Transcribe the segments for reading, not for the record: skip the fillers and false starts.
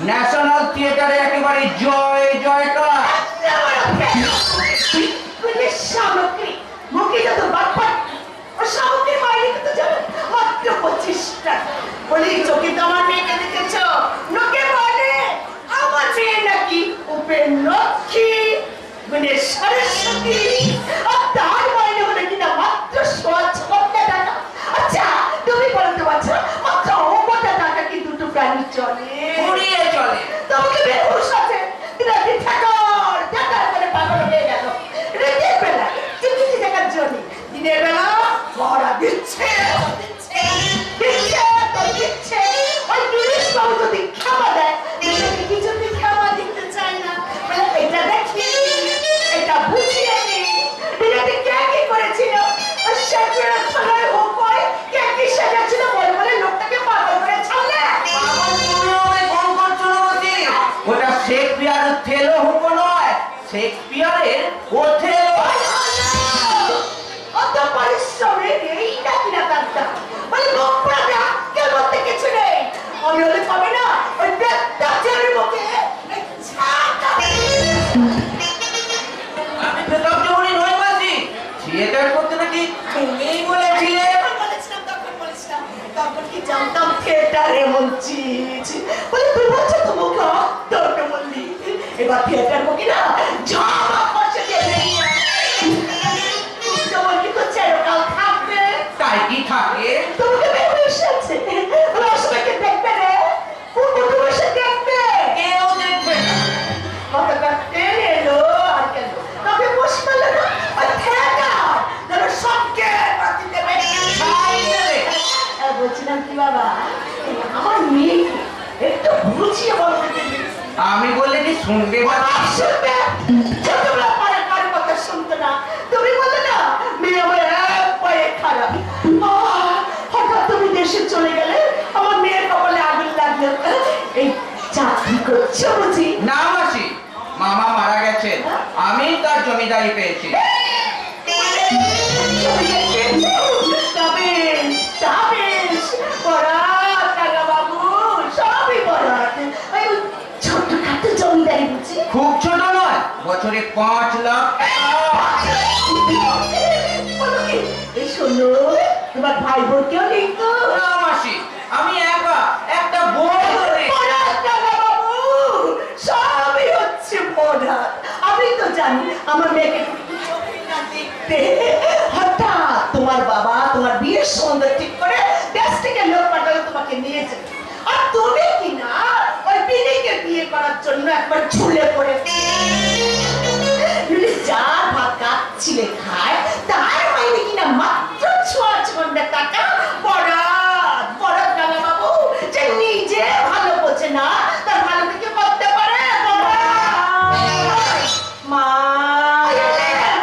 National থিয়েটারে একেবারে জয় জয়কার। সামগ্রী মুখে যত বাটপাট সামগ্রী মাইনে কিন্তু যাবে মাত্র 25 টাকা। বলি চোখে তো আমার মেয়েকে দেখেছ, লোকে বলে আমার মেয়ে নাকি উপেন্দ্রক্ষী মানে সরস্বতী, আর তার মাইনে হলে কিনা মাত্র 56 টাকা। আচ্ছা তুমি বলতে পারছো মাত্র 59 টাকা কি দুটো প্রাণী চলে? উড়িয়ে চলে। তোমাকে বেহুশ আছে রাতে ঠাকার ঠাকার করে পাগল হয়ে গেল। রাতের বেলা চিকিৎসা দেখার জন্য, দিনের বেলা পড়া দিচ্ছে দিচ্ছে দিচ্ছে তো দিচ্ছে। ওই পুলিশ বাবু যদি ক্ষমা দেয়, দেশকে কিছুতেই ক্ষমা দিতে চায় না। বলে এটা দেখি এটা বুঝিয়ে নি বিরাটে কে কি করেছিল, শেখের থানায় হোক হয় কে কি সাজাচ্ছিল বলে বলে লোকটাকে পাগল করে ছাড়লে। ওটা শেক্সপিয়ারের থেলো হুঁকো নয়, শেক্সপিয়ারের ওথেলো। অত পরিশ্রমের এই নাকি না তারটা মানে লোক পড়াটা কে বলতে কিছু নেই। আমি হলে পাবে না ওই ডাক্তারের মুখে ছাতা। আমি প্রতাপ জৌহরি নই মাসি, থিয়েটার করতে নাকি তুমিই বলেছিলে। তখন কি জানতাম থিয়েটার এমন চিজ। বলে তুই বলছো তো মুখে দরকার বললি, এবার থিয়েটার মুখে না ঝামা পয়সা দিয়ে বেরিয়ে যেমন কিন্তু চেরকাল থাকবে। তাই কি থাকে? তোমাকে বেহুশ আছে, রসমাকে দেখবে রে, কুকুর বসে দেখবে, কেউ দেখবে না। কতটা ট্রেন এলো আর কেন তবে বসে পেল না ওই থিয়েটার যেন সবকে বাতি দেবে ছাই দেবে। বলছিলাম কি বাবা আমার মেয়ে একটু বুঝিয়ে বলতে দিবি। আমি বললে কি শুনবে? শুনবে ছোটবেলা পরে কারো কথা শুনতো না। তুমি বলে না মেয়ে আমার এক পায়ে খারাপ। হঠাৎ তুমি দেশে চলে গেলে আমার মেয়ের কপালে আগুন লাগলো। এই চাকরি করছো বুঝি? না মাসি, মামা মারা গেছেন, আমি তার জমিদারি পেয়েছি। খুব ছোট নয়, বছরে 5 লাখ। তোমার ভাই বোন কেউ নেই তো? না মাসি, আমি একা একটা বই ধরে। সবই হচ্ছে পড়া। আমি তো জানি আমার মেয়েকে দেখতে। হঠাৎ তোমার বাবা তোমার বিয়ের সন্ধ্যা ঠিক করে দেশ থেকে লোক পাঠালে তোমাকে নিয়ে যেতে, আর তুমি কিনা ওই বিনিকে বিয়ে করার জন্য একবার ঝুলে পড়ে যা ভাত কাটছিলে খায়, তার মাইনে কিনা মাত্র 6 টাকা। বরাদ বরাদ গালা বাবু যে নিজে ভালো বোঝে না তার ভালো থেকে করতে পারে। মা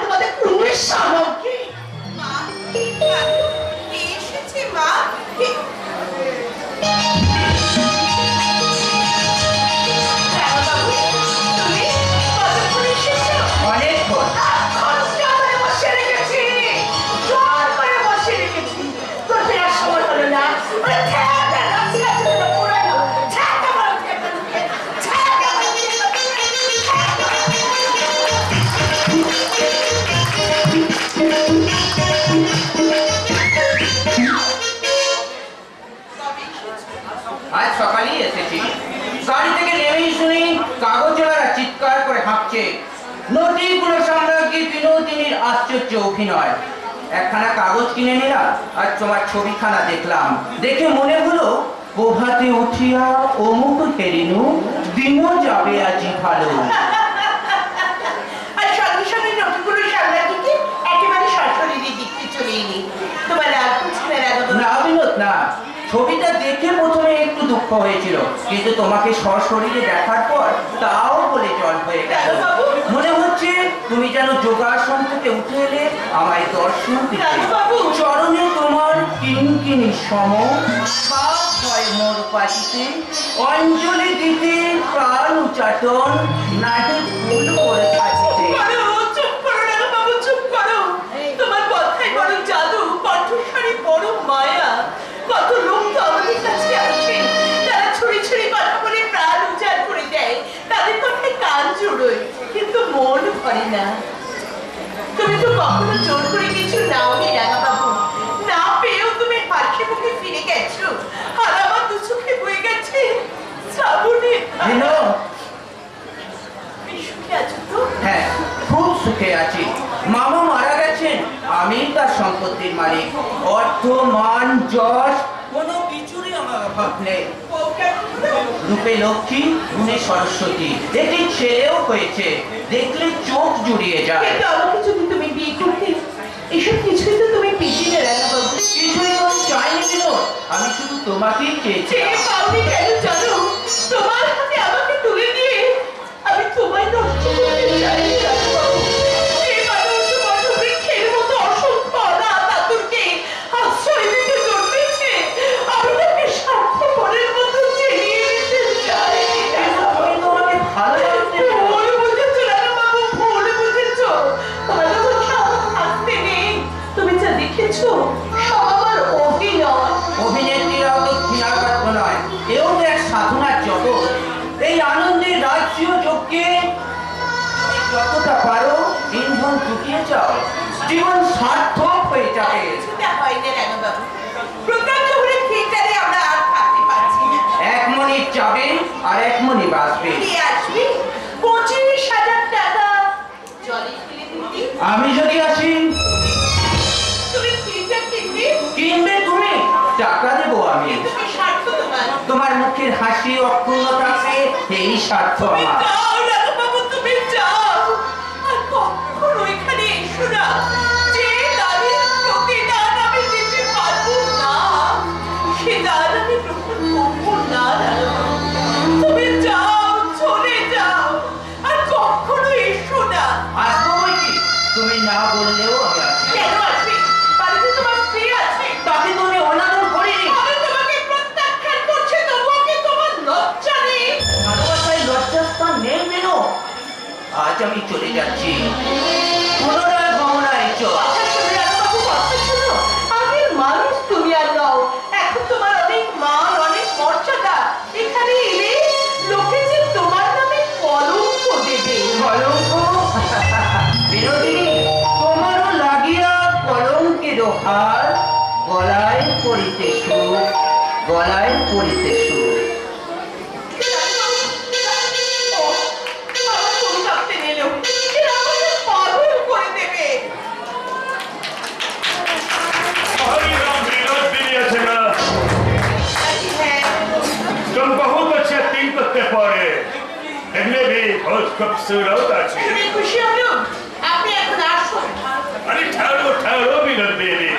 তোমাদের পুরুষ সামগ্রী এসেছে মা। অনেকক্ষণ। আজ সকালেই এসেছি। গাড়ি থেকে নেমেই শুনি কাগজওয়ালারা চিৎকার করে হাঁকছে, নদীগুলো সাম্রাজ্ঞী বিনোদিনীর আশ্চর্য অভিনয়। একখানা কাগজ কিনে নিলাম আর তোমার ছবিখানা দেখলাম। দেখে মনে হলো প্রভাতে উঠিয়া অমুক হেরিনু দিনও যাবে আজি ভালো। আর সঙ্গে সঙ্গে নদীগুলো সাম্রাজ্ঞীকে একেবারে সশরীরে দেখতে চলে এলি। তোমার রাগ বুঝবে না বিনোদ না, ছবিটা দেখে প্রথমে একটু দুঃখ হয়েছিল, কিন্তু তোমাকে সশরীরে দেখার পর তাও বলে জল হয়ে গেল। মনে হচ্ছে তুমি যেন যোগাসন থেকে উঠে এলে আমায় দর্শন দিতে। চরণে তোমার কিনকিনি সম, সাত হয় মোর পাটিতে, অঞ্জলি দিতে প্রাণ উচাটন নাহি ভুল করে থাকিতে। তোমার কথায় বড় জাদু, কণ্ঠস্বরে বড় মায়া। কত লোক তো আমাদের কাছে আসে, তারা ছুরি ছুরি কথা বলে প্রাণ উজাড় মন ভরে না। তুমি তো কখনো জোর করে কিছু নাওনি রাঙা বাবু, না পেয়েও তুমি হাসি মুখে ফিরে গেছো, আর আমার দু চোখে বয়ে গেছে শ্রাবণের ধারা। তুমি সুখে আছো তো? হ্যাঁ, খুব সুখে আছি। মামা মারা গেছেন, আমি তার সম্পত্তির মালিক। অর্থ, মান, যশ কোনো কিছুরই আমার অভাব নেই। রূপে লক্ষ্মী, গুণে সরস্বতী, একটি ছেলেও হয়েছে, দেখলে চোখ জুড়িয়ে যায়। কিন্তু আমাকে যদি তুমি বিয়ে করতে, এসব কিছুই তো তুমি পেছিলে রাঙা বাবু। কিছুই তো আমি চাইনি বিনোদ, আমি শুধু তোমাকেই চেয়েছি। চেয়ে পাওনি কেন জানো? তোমার হাতে আমাকে তুলে দিয়ে আমি তোমায় নষ্ট করতে চাই রাঙা বাবু। যে মানুষ বটবৃক্ষের মতো অসংখ্য অনাথ আতুরকে আশ্রয় দিতে জন্মেছে, আমি তাকে স্বার্থপরের মতো চিনিয়ে নিতে চাই রাঙা বাবু। আমি তোমাকে ভালোবাসতে ভুল বুঝেছো রাঙা বাবু, ভুল বুঝেছো। ভালোবাসা আমার থাকতে নেই। তুমি যা দেখেছো সব আমার অভিনয়। অভিনেত্রীরাও তো ঘৃণার পাত্র নয়, এও তো এক সাধনার জগৎ। এই আনন্দের রাজ্য যজ্ঞে যতটা পারো ইন্ধন ঢুকিয়ে যাও, জীবন সার্থক হয়ে যাবে। কিছুটা হয়নি রাঙা বাবু। প্রতাপ জহুরের থিয়েটারে আমরা আর থাকতে পারছি না। এক মনি যাবে আর এক মনি বাঁচবে। কে আসবে? 25,000 টাকা জলে ফেলে দিতে। আমি যদি আসি, তুমি থিয়েটার কিনবে, কিনবে তুমি, টাকা দেবো আমি। তুমি স্বার্থ তোমার। তোমার মুখের হাসি অক্ষুণ্ণ থাকবে, এই স্বার্থ তুমি আমার। যাও রাঙা বাবু, তুমি যাও। আর কখনো এখানে এসো না। যে দানের প্রতিদান আমি দিতে পারবো না, সে দান আমি গ্রহণ করবো না রাঙা বাবু। তুমি যাও, চলে যাও, আর কখনো এসো না। আসবো বই কি, তুমি না বললেও আমি আসবো। কেন আসবে? বাড়িতে তোমার স্ত্রী আছে। তাকে তুমি অনাদর করিনি। আমি তোমাকে প্রত্যাখ্যান করছি, তবুও কি তোমার লজ্জা নেই? ভালোবাসায় লজ্জাস্থান নেই মেনো। আজ আমি চলে যাচ্ছি, পুনরায় গমনায় চল। কথা শোনো রাঙা বাবু, কথা শোনো। আগের মানুষ তুমি আর নও। এখন তোমার অনেক মান, অনেক মর্যাদা। এখানে এলে লোকে যে তোমার নামে কলঙ্ক দেবে। কলঙ্ক বিনোদিনী, তোমারও লাগিয়া কলঙ্কের হার, গলায় পড়িতে সুখ, গলায় পড়িতে সুখ। ও, আমার ফোন কাঁপতে নিলো। এরা আমাকে পাগল করে দেবে। हरी राम विनोद भी अच्छे ना নাকি হ্যাঁ? तुम बहुत अच्छे तीन पत्ते पड़े देखने भी बहुत खूबसूरत अच्छे তুমি খুশি হলো? আপনি এখন আসুন। अरे ठहरो ठहरो विनोद बेबी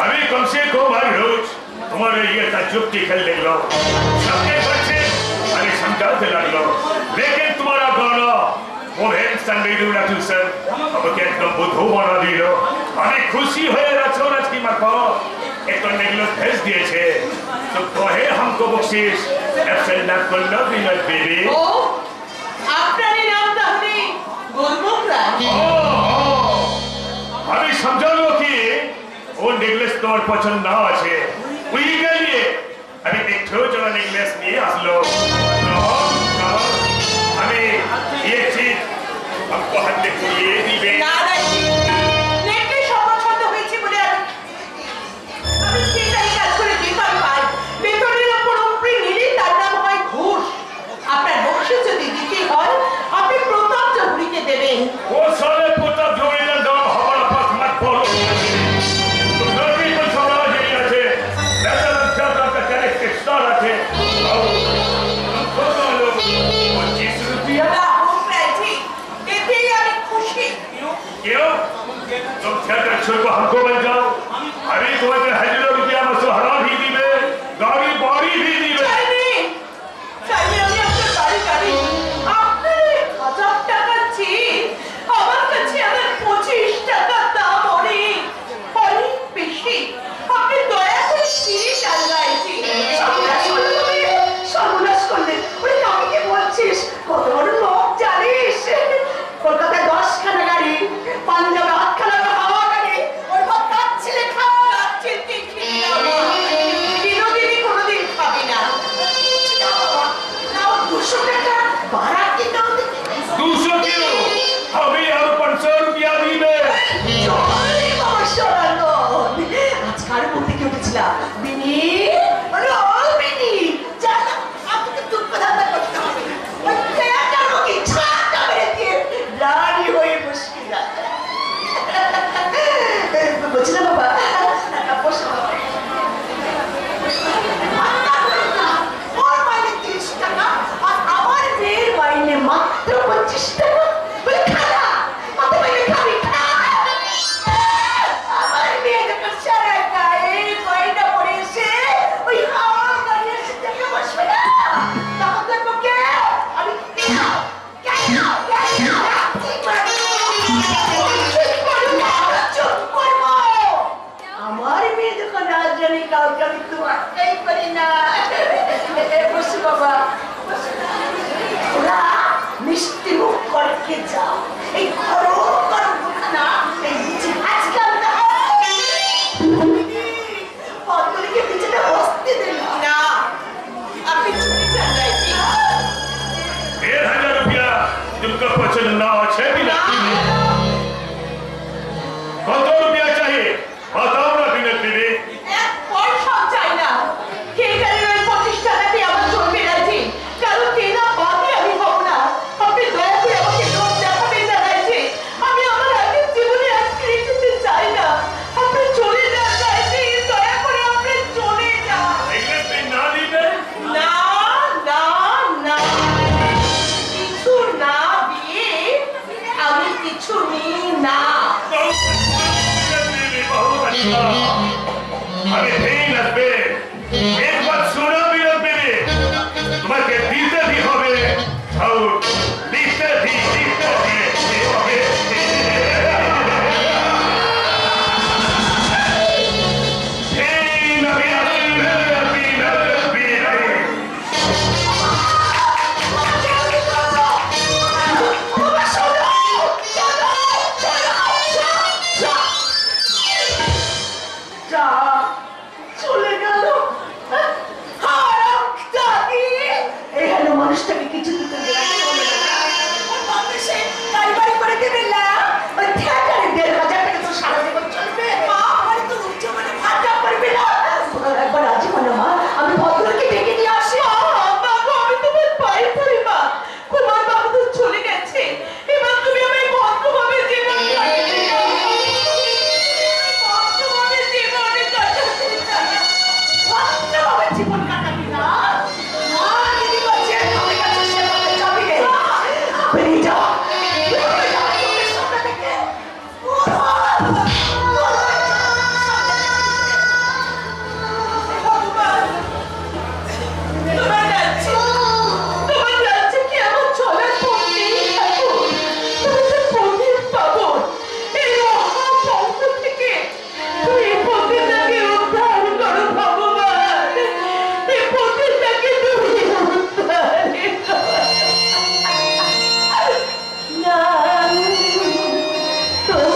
अभी कम से कम हर रोज तुम्हारे ये ताज्जुब दिखल ले लो सबके बच्चे अरे समझाते लग लो लेकिन तुम्हारा गाना वो है संडे डूडा ट्यूशन अब क्या एकदम बुद्धू बना दिलो अरे खुशी है रचो रच की मको एक तो निकलो भेज दिए छे तो कहे हमको बख्शीश एब्सेंट ना कर लो विनोद बेबी ও, আপনারই নাম তাহলে গুলমুখ রায়। আমি समझालो कि वो नेकलेस তোমার পছন্দ না আছে ওই গেলে আমি একটু জন্য নেকলেস নিয়ে আসলো আমি ये चीज हमको हाथ में ये दिबे না না, নেকলেস অপছন্দ হয়েছে বলে আমি সেটাই কাজ করে বেতন পাই। বেতনের ওপর উপরে নিলে তার নাম হয় ঘুষ। আপনার বকশিশ যদি দিতে হয়, আপনি প্রতাপ জহুরিকে দেবেন। वो साले पोता जोड़े ना दाम हमारा पास मत बोलो तो नबी को छोड़ा नहीं আছে ऐसा लगता का कैरेक्टर स्टार আছে और तो लोग 25 रुपया রাহুল রায়জি, এতেই আমি খুশি। क्यों तुम थिएटर छोड़ को हमको बन जाओ अरे तुम्हारे हजारों रुपया मुसहरा भी दिबे गाड़ी बाड़ी भी दिबे চাইলে চাইলে আমি আপনার বাড়ি গাড়ি, আপনার 1000 টাকা চেয়ে আমার কাছে আমার 25 টাকা দাম অনেক অনেক বেশি। আপনি দয়া করে ফিরে যান রায়জি। সর্বনাশ করলেন। ওরে আমি কি বলছিস? কত বড় লোক জানিস? কলকাতায় 10খানা গাড়ি, পাঞ্জাবে 8খানা হাওয়া গাড়ি, ওর বাপ কাচ্ছিলে খা, কাচ্ছিল কি পাত্তাই করি না। বসু বাবা, ওরা মিষ্টি মুখ করে খেয়ে যাও। এই গরম গরম খানা এই বুঝি আজকাল না অন্তরিকে পিছনে বসতে দিল না। আপনি চলে যান রাইজি। 1,000 रुपया तुमको पसंद ना अच्छे भी लगती है। कौन रुपया चाहिए बताओ ना बिना दीदी। এক পয়সাও চাই না। কে জানে ওই 25 টাকাতে আমার চলবে রাইজি। কারণ কেনা বাদে আমি হব না। আপনি দয়া করে আমাকে লোন দেখাবেন না রাইজি। আমি আমার আগের জীবনে আর ফিরে যেতে চাই না। আপনি চলে যান রাইজি, দয়া করে আপনি চলে যান। এগুলো তুই না দিবে না না না, কিছু না দিয়ে আমি কিছু নিই না। बहुत अच्छा अरे नहीं लगते एक बात सुनो भी लगते तुम्हारे दीते भी होवे और दीते भी होवे চলে গেল হারামজাদি। এখানে মানুষটাকে কিছু দিতে সে গাড়ি বাড়ি করে দেবেন না। ওই থিয়েটারে 1,500 টাকা তো সারা জীবন চলবে। মা আমার তো উচ্চ মানে ভাতা করবে না। একবার রাজি হো না মা, আমি ভদ্রকে ডেকে নিয়ে আসি। বাবু আমি তোমার পায়ে পড়ি মা। কুমার বাবু তো চলে গেছে, এবার তুমি আমায় ভদ্রভাবে জীবন কাটাতে দাও। ভদ্রভাবে জীবনে কাটাতে দাও। ভদ্রভাবে জীবন কাটাবি না। মা দিদি বলছে আমার কাছে সেভাবে যাবি রে। বেরিয়ে যাও, বেরিয়ে যাও চোখের সামনে থেকে। ভগবান, তোমার রাজ্যে কি এমন চলার পথ নেই ঠাকুর? তুমি তো পথের পাবন। এই মহাপঙ্ক থেকে তুমি এই পথেরটাকে উদ্ধার করো ভগবান। এই পথেরটাকে তুমি উদ্ধার করো। না গাড়ি চলে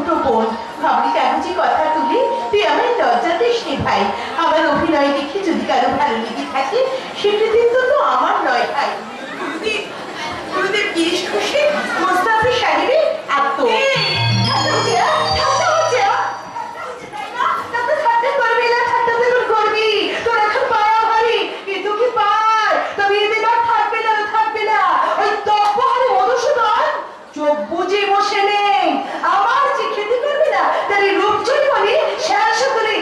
ছোট বোন, ভাবলি কাগজে কথা তুলি, তুই আমার লজ্জা দিস নি ভাই। আমার অভিনয় দেখে যদি কারো ভালো লেগে থাকে সেটা কিন্তু তো আমার নয় ভাই। গুরুদেব গিরিশ খুশি মোস্তাফি সাহেবের আত্ম বুঝে বসে নেই। আমার যে খেতে পারবে না তার এই রূপচুরি বলে শেষ করে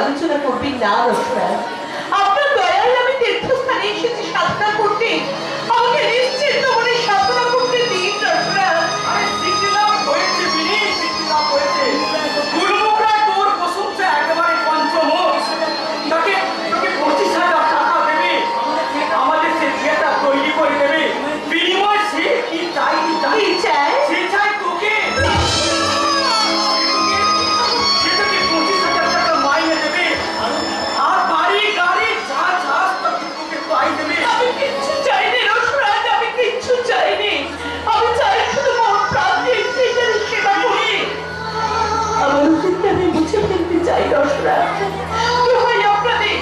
আলোচনা করবি না রসরাজ। আপনার দয়ায় আমি তীর্থস্থানে এসেছি সাধনা করতে, আমাকে নিশ্চিন্ত মনে সাধনা করতে দিন রসরাজ। আরে সিদ্ধিলাভ হয়েছে বিনি, সিদ্ধিলাভ হয়েছে। গুরুমুখরায় তোর প্রশংসা একেবারে পঞ্চমুখ। তাকে 25,000 টাকা দেবে, আমাদের সে থিয়েটার তৈরি করে দেবে। বিনিময় সে কি চাই? কি চায়? সে চাই তোকে। সে তোকে 25,000 টাকা মাইনে দেবে, আর বাড়ি গাড়ি যা চাস তোকে পাই দেবে। আমি কিচ্ছু চাইনি রসরাজ, আমি কিচ্ছু চাইনি। আমি চাই শুধু মন প্রাণ দিয়ে সেইটার সেবা করি। আমার অতীতকে আমি মুছে ফেলতে চাই রসরাজ। দোহাই আপনাদের,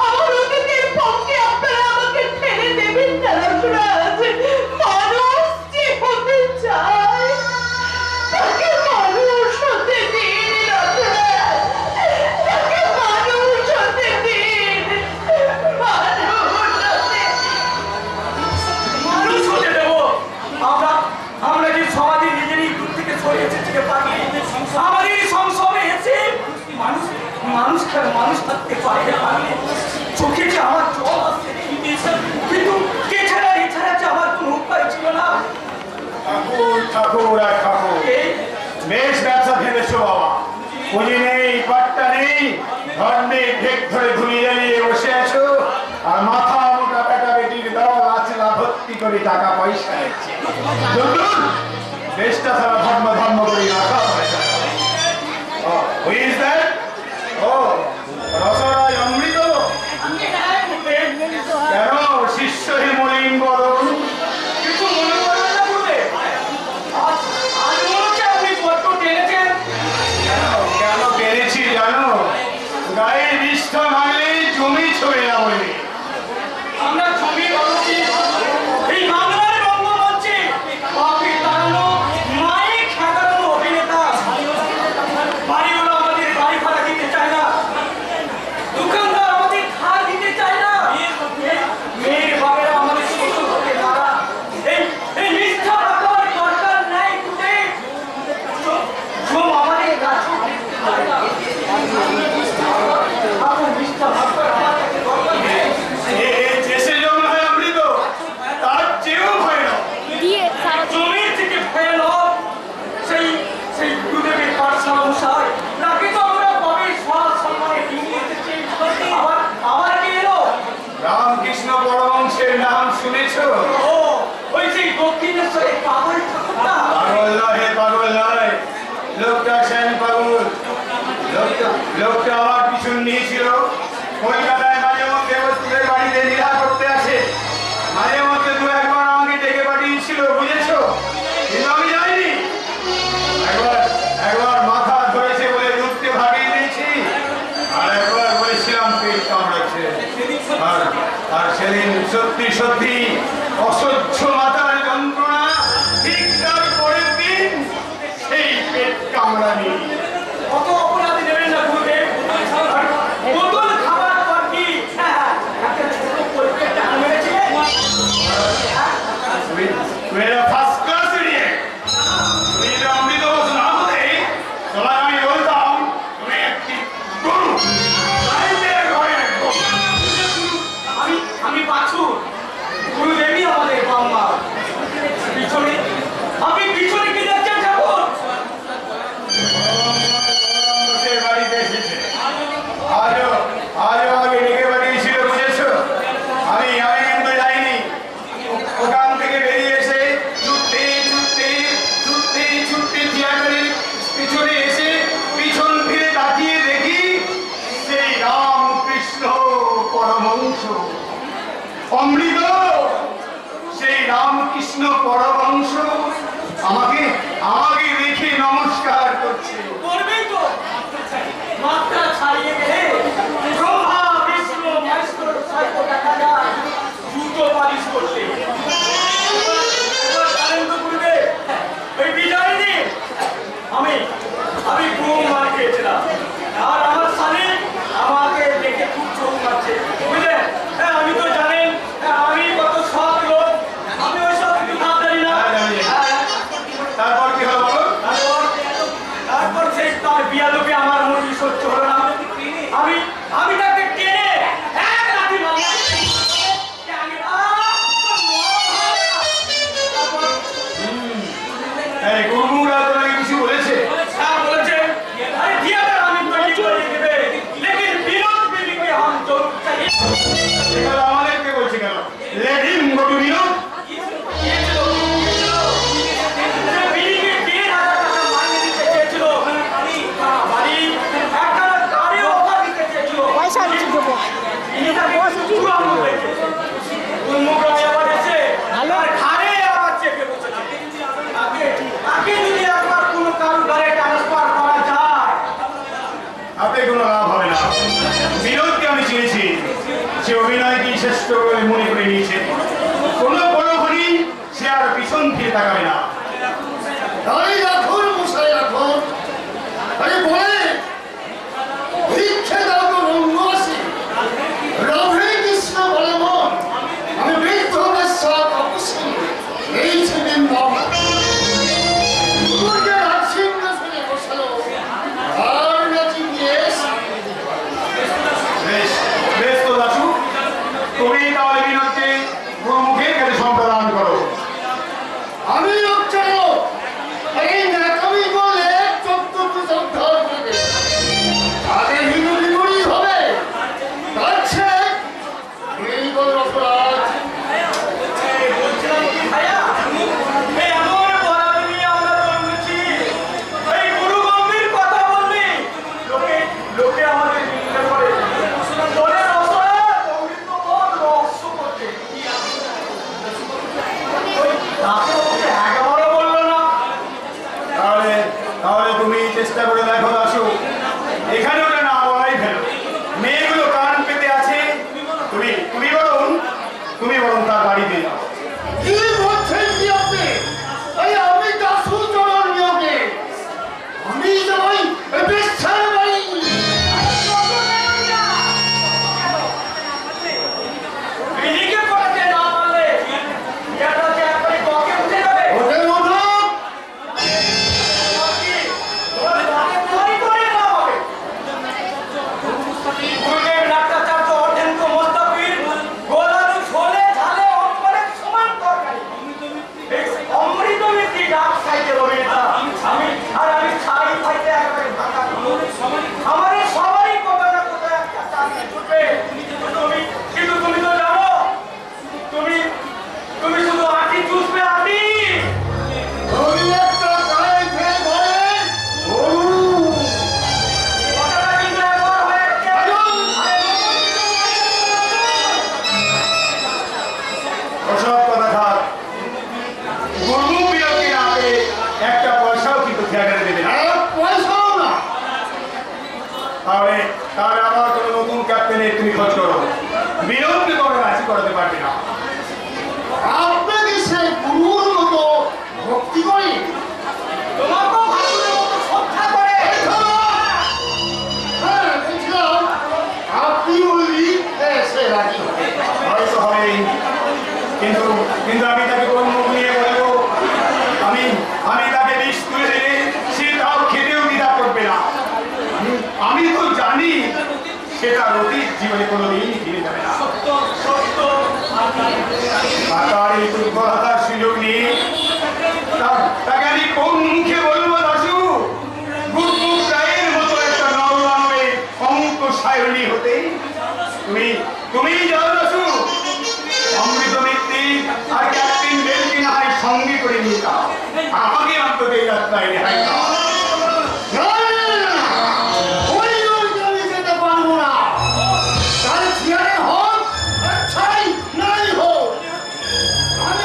আমার অতীতের পক্ষে আপনারা আমাকে ঠেলে দেবেন না রসরাজ। মানুষ যে হতে চায় তাকে মানুষ হতে দিন রসরাজ, তাকে মানুষ হতে দিন, মানুষ হতে দেবো। আমরা যে সমাজে নিজেরই দূর থেকে সরে এসেছি রে পাগলি। আমাদের সংসবে এসে মানুষ থাকতে পারে রে পাগলি। চোখে যে আমার জল আসছে, কিন্তু এছাড়া যে আমার কোনো উপায় ছিল না। ঠাকুর আর ঠাকুর বেশ ব্যবসা ভেবেছো বাবা। পুঁজি নেই, পাট্টা নেই, ঘর নেই, ঢেক ধরে ধুলি জ্বালিয়ে বসে আছো, আর মাথা মোটা বেটা বেটির দল আছে না ভর্তি করে টাকা পয়সা নিচ্ছে। দেশটা সারা ধর্ম করে রাখা পয়সা। Who is that? Oh, Rasraj অমৃত। কেন শিষ্য হে মলিন বদন? কিছু মনে করবেন না গুরুদেব। আজ মনে হচ্ছে আপনি বড্ড টেনেছেন। কেন পেরেছি জানো? গায়ে নিষ্ঠা মারলে জমি ছড়ে না বলে। আমরা জমি বলছি এই বাংলার রঙ্গমঞ্চে বাপি তাড়ানো, মাইক সাজানো অভিনেতা। বাড়িওয়ালা আমাদের বাড়ি ভাড়া দিতে চায় না, দোকানদার আমাদের ধার দিতে চায় না, মেয়ের বাবেরা আমাদের শ্বশুর হতে নারা। এই মিথ্যা রাখার দরকার নাই গুরুদেব। সব আমাদের কাছে আপনার মিথ্যা ভাববার আমার কাছে দরকার নেই। দেশে যেমন হয় অমৃত, তার চেয়েও ভয় না। জমি থেকে ফেলো সেই গুরুদেবের পাঠশালা অনুসার তাকে তো আমরা কবে সম্মানে দিয়ে এসেছি। আবার কি এলো? রামকৃষ্ণ পরমহংসের নাম শুনেছো? ও ওই সেই দক্ষিণেশ্বরের পাগল ঠাকুরটা। পাগল নয়, পাগল নয়, লোকটা শ্যাম পাগল। লোকটা আমার পিছন নিয়েছিল। কলকাতায় মাঝে মধ্যে বস্তুদের বাড়িতে লীলা করতে আসে। মাঝে মধ্যে 2-1 বার আমাকে ডেকে পাঠিয়েছিল, বুঝেছো? কিন্তু আমি যাইনি। একবার মাথা ধরেছে বলে রুটতে ভাগিয়ে দিয়েছি, আর একবার বলেছিলাম পেট কামড়াচ্ছে। আর সেদিন সত্যি অসহ্য মাথার যন্ত্রণা, ঠিক তার পরের দিন সেই পেট কামড়ানি। কত অপরাধী নেবেন না গুরুদেব। বোতল খাবার পর কি একটা ছোট পরীক্ষা মেরেছিলেন। সেই রামকৃষ্ণ পরমহংস আমাকে আমাকে দেখে নমস্কার করছে। করবেই তো, মাত্রা ছাড়িয়ে গেলে ব্রহ্মা বিষ্ণু মহেশ্বর সাইকো দেখা যায় জুতো পালিশ করতে। এবার জানেন তো গুরুদেব, ওই বিজয় দিন আমি ঘুম মার খেয়েছিলাম, আর আমার স্বামী আমাকে দেখে খুব চোখ মারছে, বুঝলেন? হ্যাঁ, আমি তো জানেন আমি কত সৎ লোক, আমি ওই সব কিছু ভাবতারি না। তারপর কি হলো বলো? তারপর সেই তার বিয়াদকে আমার মনে সহ্য হলো না, আমি তাকে টেনে এক লাথি মারলাম। এই গুরুরা তোমাকে কিছু বলেছে? হ্যাঁ, বলেছে, আরে থিয়েটার আমি তৈরি করে দেবে, লেকিন বিনোদ বিবিকে হাম জরুর চাই। এগুলো আমাদেরকে বলছে কেন? Let him go to Binod. পয়সা দিচ্ছি দেবো হাতে কোনো লাভ হবে না। বিনোদকে আমি চিনেছি, সে অভিনয়কে শ্রেষ্ঠ বলে মনে করে নিয়েছে। কোনো পরক্ষণই সে আর পিছন ফিরে তাকাবে না। তাই রাখুন মশাই রাখুন, আরে বলে ভিক্ষে দাও তো রঙ্গ আছে, রাধে কৃষ্ণ বলে মন, আমি বৃদ্ধ বেশ্যা তপস্বী, এই ছিলেন বাবা দুর্গে রাজসিংহাসনে বসালো, আর নাচি দিয়ে বেশ বেশ তো দাসু, তুমি তাহলে বিনোদকে গুরুমুখের কাছে সম্প্রদান করো। আমি লোক চাইল এই ন্যাকামি বলে 14টি সংখ্যার থেকে আগে হিন্দু বিপরীত হবে, তার চেয়ে এই বড় অপরাধ। লোকে আমাদের নিন্দা করে, দলের অসহায় অমৃত মন রহস্য করতে। ওই দাসবাবুকে একবারও বললো না। তাহলে তাহলে তুমি চেষ্টা করে দেখো দাসু, এখানে ওটা না বলাই ফেলো। মেয়েগুলো কান পেতে আছে, তুমি বরং তার বাড়িতে যাও। কি বলছেন কি আপনি? এই আমি দাসু চরণ নিয়োগে আমি যাই বেশ্যার বাড়ি। বিলিকে পড়াতে না পারলে ইয়াটাকে একবারে গকে উঠে যাবে। ওদের মতো গুরুদেব নাট্যাচার্য অর্ধেন্দ্র মোস্তাফির গোলালু ঝোলে ঝালে অম্বরের সমান তরকারি। এই অমৃত মিত্রি ডাক খাইতে অভিনেতা আমি ছাই খাইতে একেবারে ভাঙা খাবো। আমাদের সবারই কোথাও না কোথাও একটা চাকরি ছুটবে। কিন্তু তুমি তো জানো, তুমি শুধু আটি চুষবে, আটি। আমি একটা গায়ে খেয়ে ঘরে গরু। কথাটা কিন্তু একবার হয়ে গেছে। ওসব কথা থাক। গুরুমুখ বিনোদকে না পেয়ে একটা পয়সাও কিন্তু থিয়েটারে দেবে না। এক পয়সাও না। তাহলে তাহলে আবার কোনো নতুন ক্যাপ্টেনের তুমি খোঁজ করো। বিনোদকে কোনো রাজি করাতে পারবে না। আপনাকে সে গুরুর মতো ভক্তি করে তোমাকেও ভাসুরের মতো শ্রদ্ধা করে। হ্যাঁ দেখলাম আপনি বললি সে রাজি হবে। হয়তো হবেই, কিন্তু কিন্তু আমি তাকে কোন মুখ নিয়ে বলবো? আমি তাকে বিষ তুলে দিলে সে তাও খেতেও দ্বিধা করবে না। আমি তো জানি সেটা অতীত জীবনে কোনোদিন ফিরে যাবে না। আর তার এই দুর্বলতার সুযোগ নিয়ে তাকে আমি কোন মুখে বলবো দাসু? গুরমুখ রায়ের মতো একটা নবমানবে অঙ্ক সায়নী হতে তুমি যাও দাসু। অমৃত মিত্রি আর ক্যাপ্টেন বেলকে না হয় সঙ্গে করে নিয়ে যাও, আমাকে অন্তত এই রাস্তায় রেহাই দাও। না, ওই নৌকে আমি যেতে পারবো না। তার ছেলে হোক আর ছাই নাই হোক, আমি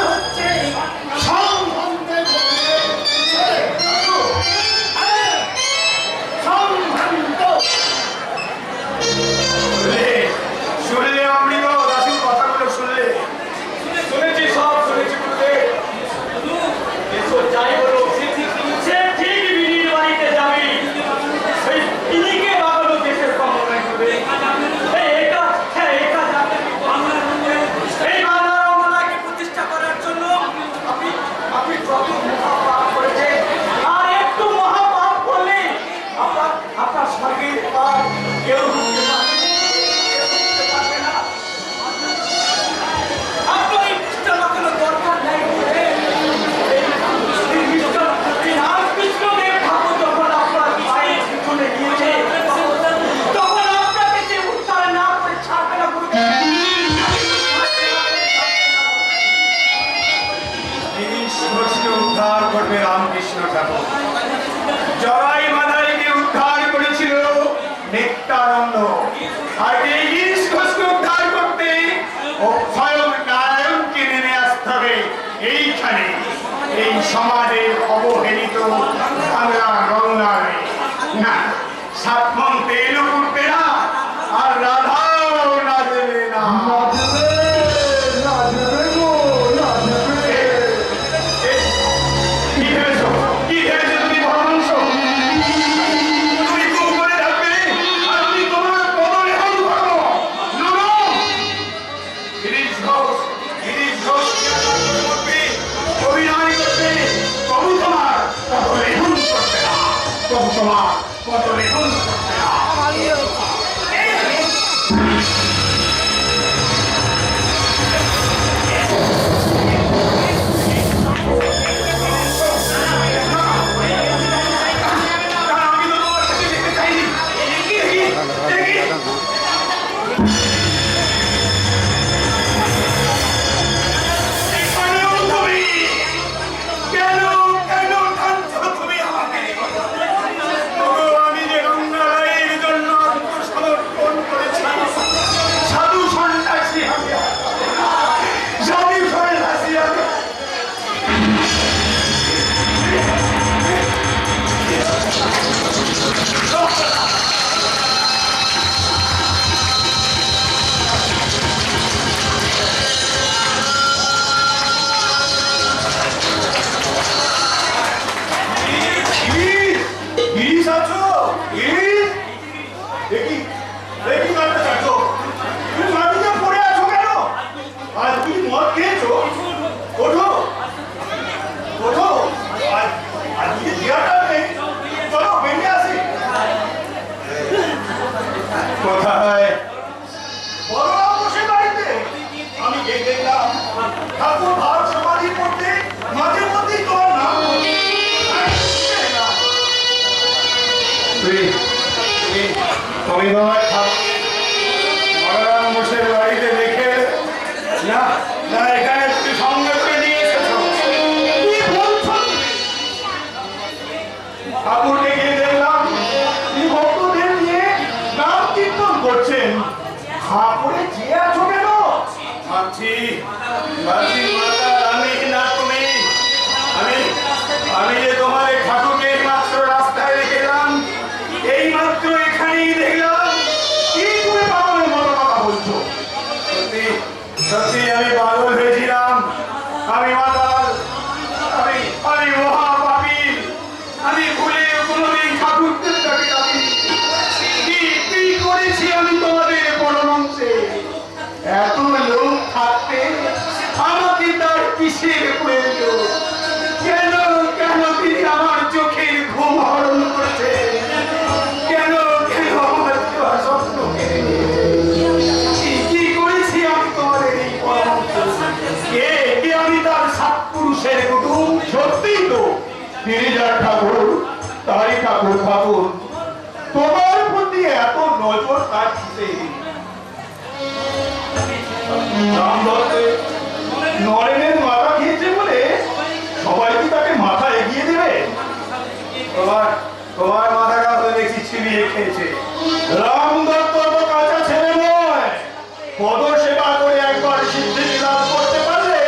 কৃষ্ণ ঠাকুর। জরাই মাদারিকে উদ্ধার করেছিল নিত্যানন্দ, আর এই গিরিশ ঘোষকে উদ্ধার করতে ও স্বয়ং নারায়ণকে নেমে আসতে হবে এইখানে, এই সমাজের অবহেলিত বাংলা গঙ্গায়। না, সাত মন্ত্রে এলো করবে না, আর রাধাও না দেবে না। কি ভেবেছো? কি ভেবেছো তুমি পরমাংশ? তুমি খুব করে ডাকবে আর আমি তোমার বদলে হল করবো। নুনো! গিরিশ ঘোষ কি আচরণ করবে? অভিনয় করবে, তবু তোমার পদলেখন করবে না, তবু তোমার পদলেখন করবে না। আমি তো তোমার সাথে যেতে চাইনি। দেখি, দেখি। এখানেও তুমি কেন কেন টানছো তুমি আমাকে? ওগো, আমি যে গঙ্গারায়ের জন্য আত্মসমর্পণ করেছি, সাধু সন্ন্যাসী আমি, সাধু সন্ন্যাসী আমি। গিরিশ আছো? গিরিশ? দেখি, দেখি কাটতে চাচ্ছো? তুমি মাটিতে পড়ে আছো কেন? আর তুমি মদ খেয়েছো? ওঠো, ওঠো। আর তুমি জিয়াটা নেই, চলো বেরিয়ে আসি। কোথায়? বড়রা বসে বাড়িতে। আমি গিয়ে দেখলাম ঠাকুর ভার সমাধি করতে মাঝে মধ্যেই তোমার নাম বলছে। তুমি তোমার বলরাম মোশের বাড়িতে দেখে না, না এখানে তুমি সঙ্গে করে নিয়ে এসেছো। কি বলছো তুমি? ঠাকুরকে গিয়ে দেখলাম তিনি ভক্তদের নিয়ে নাম কীর্তন করছেন। হাঁ করে চেয়ে আছো কেন? ভাবছি ভাবছি মাতা আমি না তুমি। আমি যে তোমার এই ঠাকুরকে মাত্র রাস্তায় রেখেলাম, এই মাত্র এখানেই দেখলাম কি তুমি পাগলের মতো কথা বলছো। সত্যি সত্যি আমি পাগল হয়েছিলাম, আমি মাতাল, আমি মহাপাপী। আমি ভুলে কোনোদিন ঠাকুরদের ডাকে ডাকিনি। কি করেছি আমি তোমাদের পরমাংশে? এত লোক থাকতে আমাকে তার কিসের প্রয়োজন? কেন কেন তিনি আমার চোখের ঘুম হরণ করছে? কেন কেন আমার স্বপ্ন কেড়ে নিয়েছে? কি করেছি আমি তোমাদের এই পরমাংশ? কে কে আমি তার সাত পুরুষের কুটুম? সত্যিই তো গিরিজার ঠাকুর, তারই ঠাকুর ঠাকুর, তোমার প্রতি এত নজর তার কিসে? নরেনের মাথা খেয়েছে বলে সবাই কি তাকে মাথা এগিয়ে দেবে? তোমার মাথাটা তো দেখছি ছিনিয়ে খেয়েছে। রাম দত্ত তো কাঁচা ছেলে নয়, পদ সেবা করে একবার সিদ্ধি লাভ করতে পারলে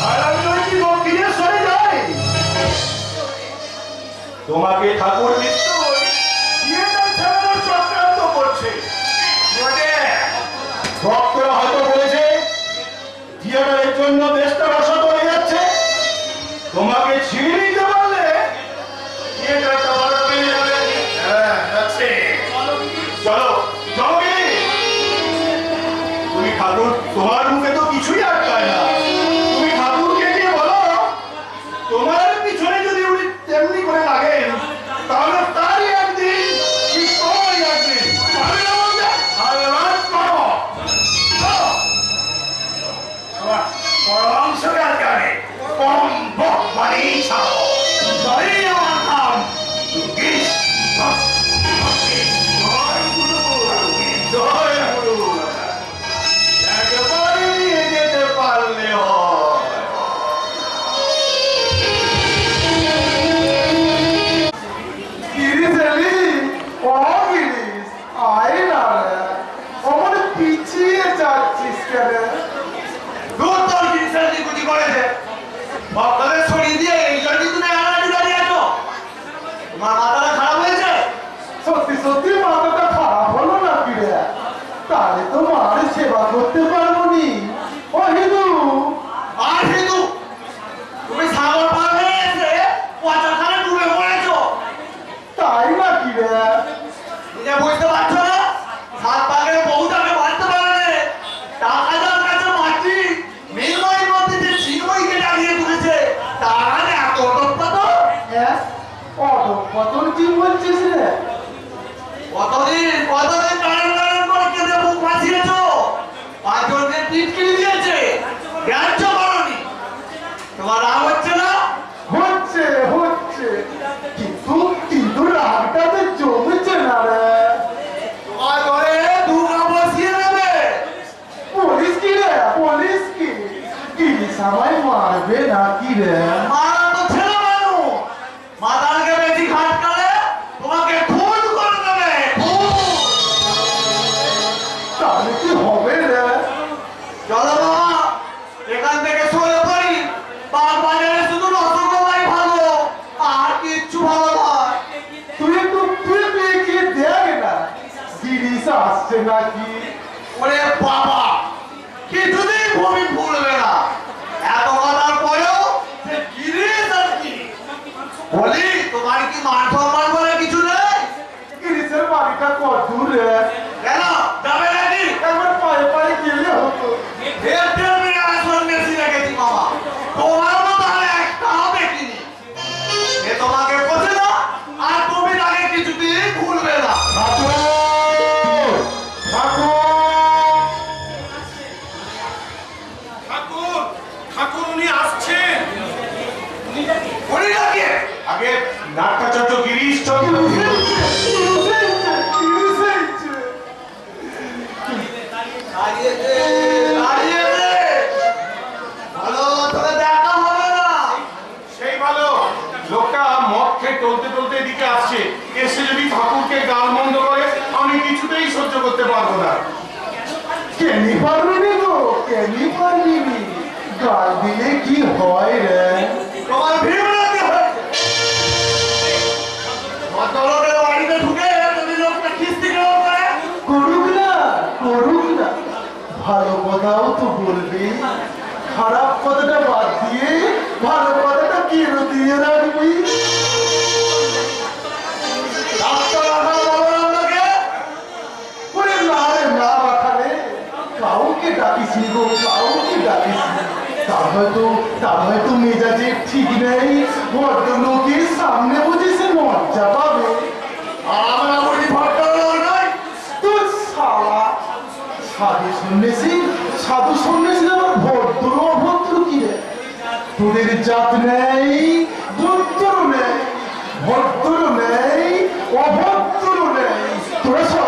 আর আমি কি দক্ষিণেশ্বরে যাই? তোমাকে ঠাকুর মিত্র থিয়েটার চালানোর চক্রান্ত করছে। ভক্তরা হয়তো বলেছে থিয়েটারের জন্য দেশটা রসদ হয়ে যাচ্ছে। তোমাকে ছিঁড়ে নিতে পারলে থিয়েটারটা বড় হয়ে যাবে। হ্যাঁ, যাচ্ছে। চলো চলো। তুমি ঠাকুর, তোমার মুখে তো কিছুই আটকায় না। তুমি ঠাকুরকে গিয়ে বলো তোমার পিছনে যদি উনি তেমনি করে লাগেন তাহলে তারই একদিন কি তোমারই একদিন। আর রাত করো পরমাংশকার কানে পরম ভক্ত বানিয়ে ছাড়ো। তাই আমার নাম গিরিশ। জয় গুরু, জয় গুরু। একবারে নিয়ে যেতে পারলে হয়। আমায় মারবে নাকি রে? মারা তো ছেলে মানুষ, মাতালকে বেশি খাটকালে তোমাকে খুন করে দেবে, খুন। তাহলে কি হবে রে? চলো বাবা, এখান থেকে সরে পড়ি। বাগ বাজারে শুধু রসগোল্লাই ভালো, আর কিচ্ছু ভালো নয়। তুই একটু এগিয়ে দেখ না, জিনিস আসছে নাকি? ওরে বাবা, কিছুতেই ভূমি ভুলবে না। এত কথার পরেও সে গিরিশ আর কি। বলি, তোমার কি মান সম্মান বলে কিছু নেই? গিরিশের বাড়িটা কত দূর রে? কেন যাবে নাকি? একবার পায়ে পায়ে গেলে হতো। দেড় মিনিট সন্ন্যাসী রেখেছি বাবা, তোমার মতো আর একটাও দেখিনি। এ তোমাকে বোঝে না, আর তুমি তাকে কিছুতেই ভুলবে না। ঠাকুর! ঠাকুর ঠাকুর উনি আসছেন। উনি নাকি? আগে নাট্যাচার্য গিরিশ চন্দ্র দাঁড়িয়েছে, দাঁড়িয়েছে। ভালো, তোকে দেখা হবে না। সেই ভালো লোকটা মদ খেয়ে টলতে টলতে এদিকে আসছে। এসে যদি ঠাকুরকে গাল মন্দ করে আমি কিছুতেই সহ্য করতে পারবো না। কেনি পারবি নি গো, কেনি পারবি নি? গাল দিলে কি হয় রে? তোমার বিভ্রান্তি হয়েছে। ভদ্রলোকের বাড়িতে ঢুকে তুমি লোকটা খিস্তি কেন করে? করুক না, করুক না, ভালো কথাও তো বলবি। খারাপ কথাটা বাদ দিয়ে ভালো কথাটা কেন দিয়ে রাখবি? রাস্তা রাখা বলো আপনাকে। ওরে না রে না রাখারে, কাউকে ডাকিস নি গো, কাউকে ডাকিস নি। তার হয়তো মেজাজে ঠিক নেই, ভদ্রলোকের সামনে বুঝে সে মজা পাবে। আর আমরা বলি ভদ্রলোক নয়। তুই শালা, সাধু সন্ন্যাসী আবার ভদ্র অভদ্র কি রে? তোদের জাত নেই, ভদ্র নেই, ভদ্র নেই, অভদ্র নেই। তোরা সব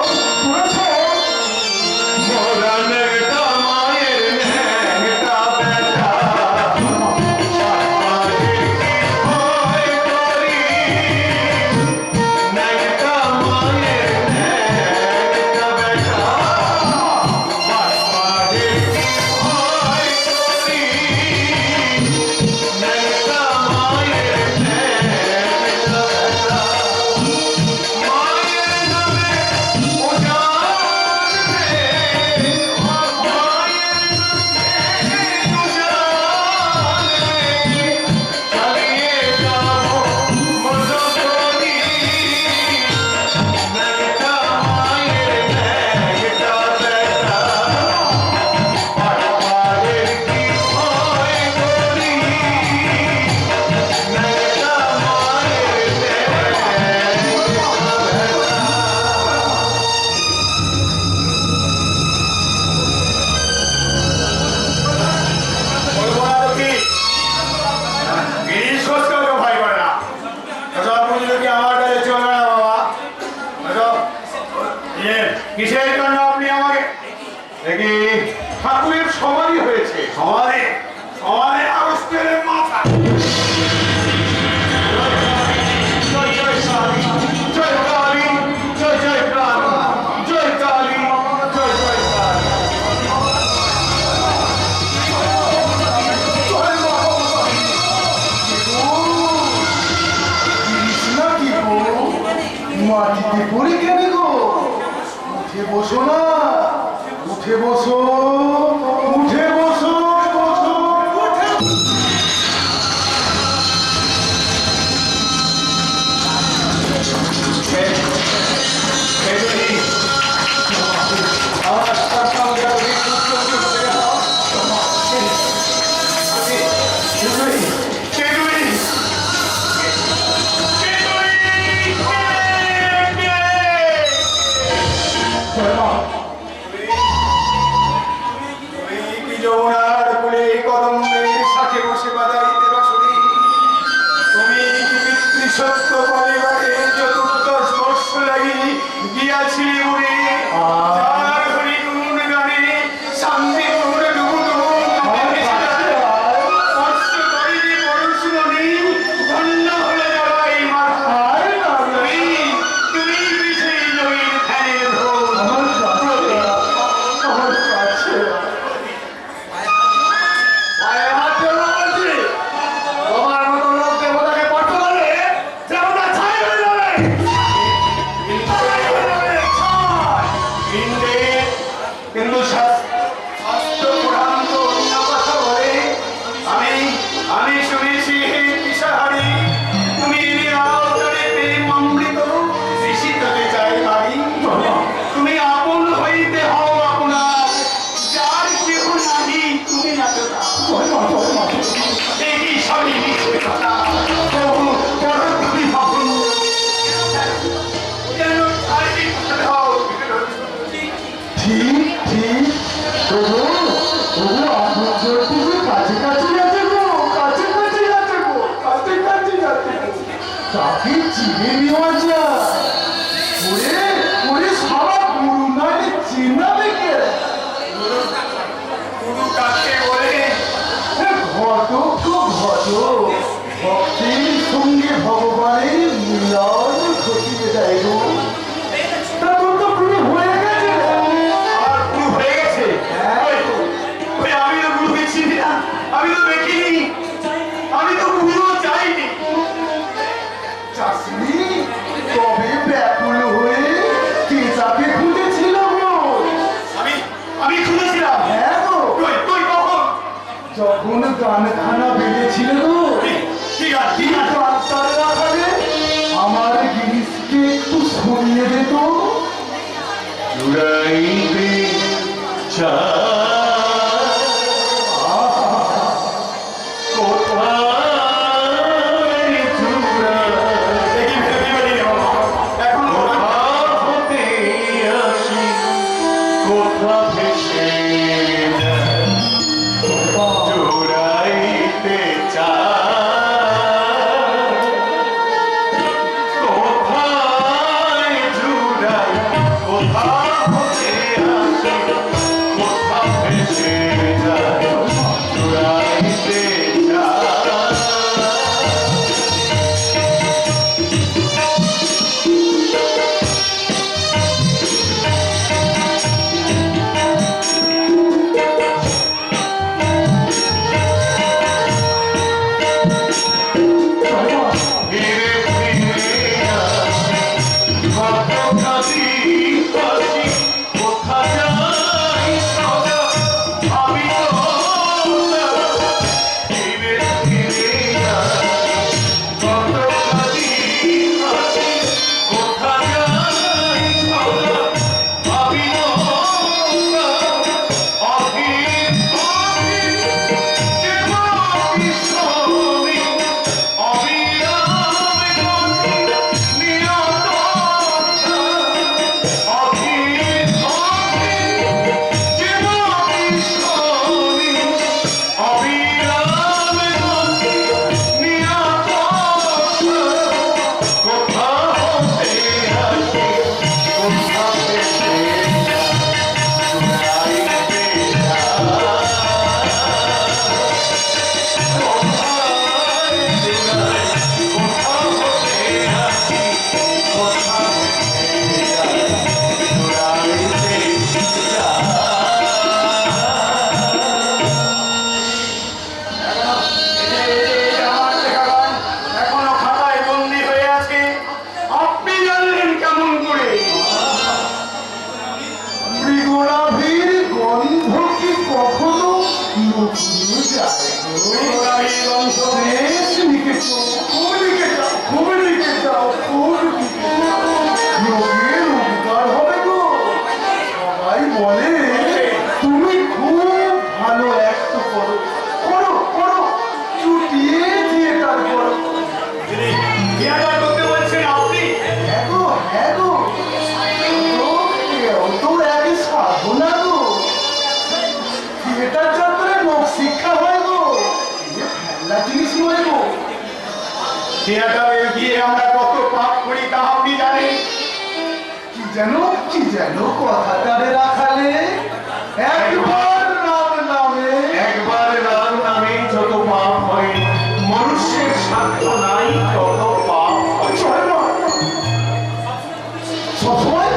কিসের জন্য আপনি আমাকে দেখি? ঠাকুরের সমাধি হয়েছে। সমাধি সমাধি আগস্টের মাথা। জয় জয় কালী, জয় কালী, জয় জয় কালী, জয় কালী, জয় জয় কালী। কৃষ্ণা কি গো, মাটিতে পড়ে কেন গো? উঠে বসো না, উঠে বসো, উঠে বসো, বসো, উঠে যমুনার কোলে কদম্বের শাখে বসে বাজাইতে বাঁশরি। তুমি কি পিতৃসত্য পরিবারে চতুর্দশ বর্ষ লাগি গিয়াছিলে উড়ে, যার হরিগুণ গানে শান্তিপুর ডুবুডুবু চিনে নেওয়া যায়। ওরে ওরে সারা গুরু নাইলে চিনাবে কে? গুরু কাকে বলে? ঘটক তো ঘটক, ভক্তির সঙ্গে ভগবানের মিলন ঘটিয়ে দেয় গো। তা তোর তো পুরো হয়ে গেছে। আর গুরু হয়ে গেছে? ওই আমি তো গুরুকে চিনি না, আমি তো দেখিনি, আমি তো গুরু চাইনি। চাষি তবে ব্যাকুল হয়ে কে তাকে খুঁজেছিল গো? আমি খুঁজেছিলাম। হ্যাঁ গো, তুই কখন? যখন গানখানা বেঁধেছিল গো, ঠিক আছে গানটার রাখালে আমার জিনিসকে একটু সরিয়ে দিত। চুড়াইতে থিয়েটারে গিয়ে আমরা কত পাপ করি তা আপনি জানেন। কি যেন কথাটারে রাখালে একবার রাম নামে যত পাপ হয়, মনুষ্যের সাধ্য নাই তত পাপ হয়। সবসময়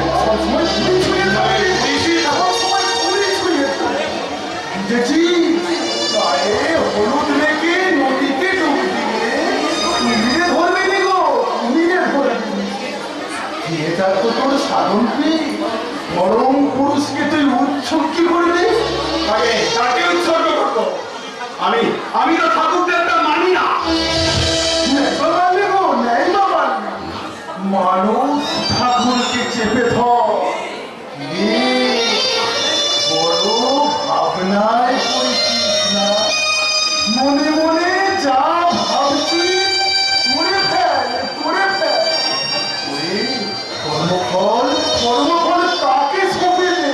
পুরি ছুঁয়ে থাকে, সবসময় পুরি ছুঁয়ে থাকে। বুঝেছি, গায়ে হলুদ মেখে নদীতে ডুব দিয়ে কুমিরে ধরবে নি গো, কুমিরে ধরবে। এটা তো তোর সাধন পেয়ে পরম পুরুষকে তুই উৎসব কি করবে? তাকে উৎসর্গ করতো। আমি তো ঠাকুর দেবতা মানি না। মানুষ ঠাকুরকে চেপে ধর, বড় ভাবনায় পড়েছিস না। মনে মনে যা ভাবছিস করে ফেল। কর্মফল তাকে সঁপে দে।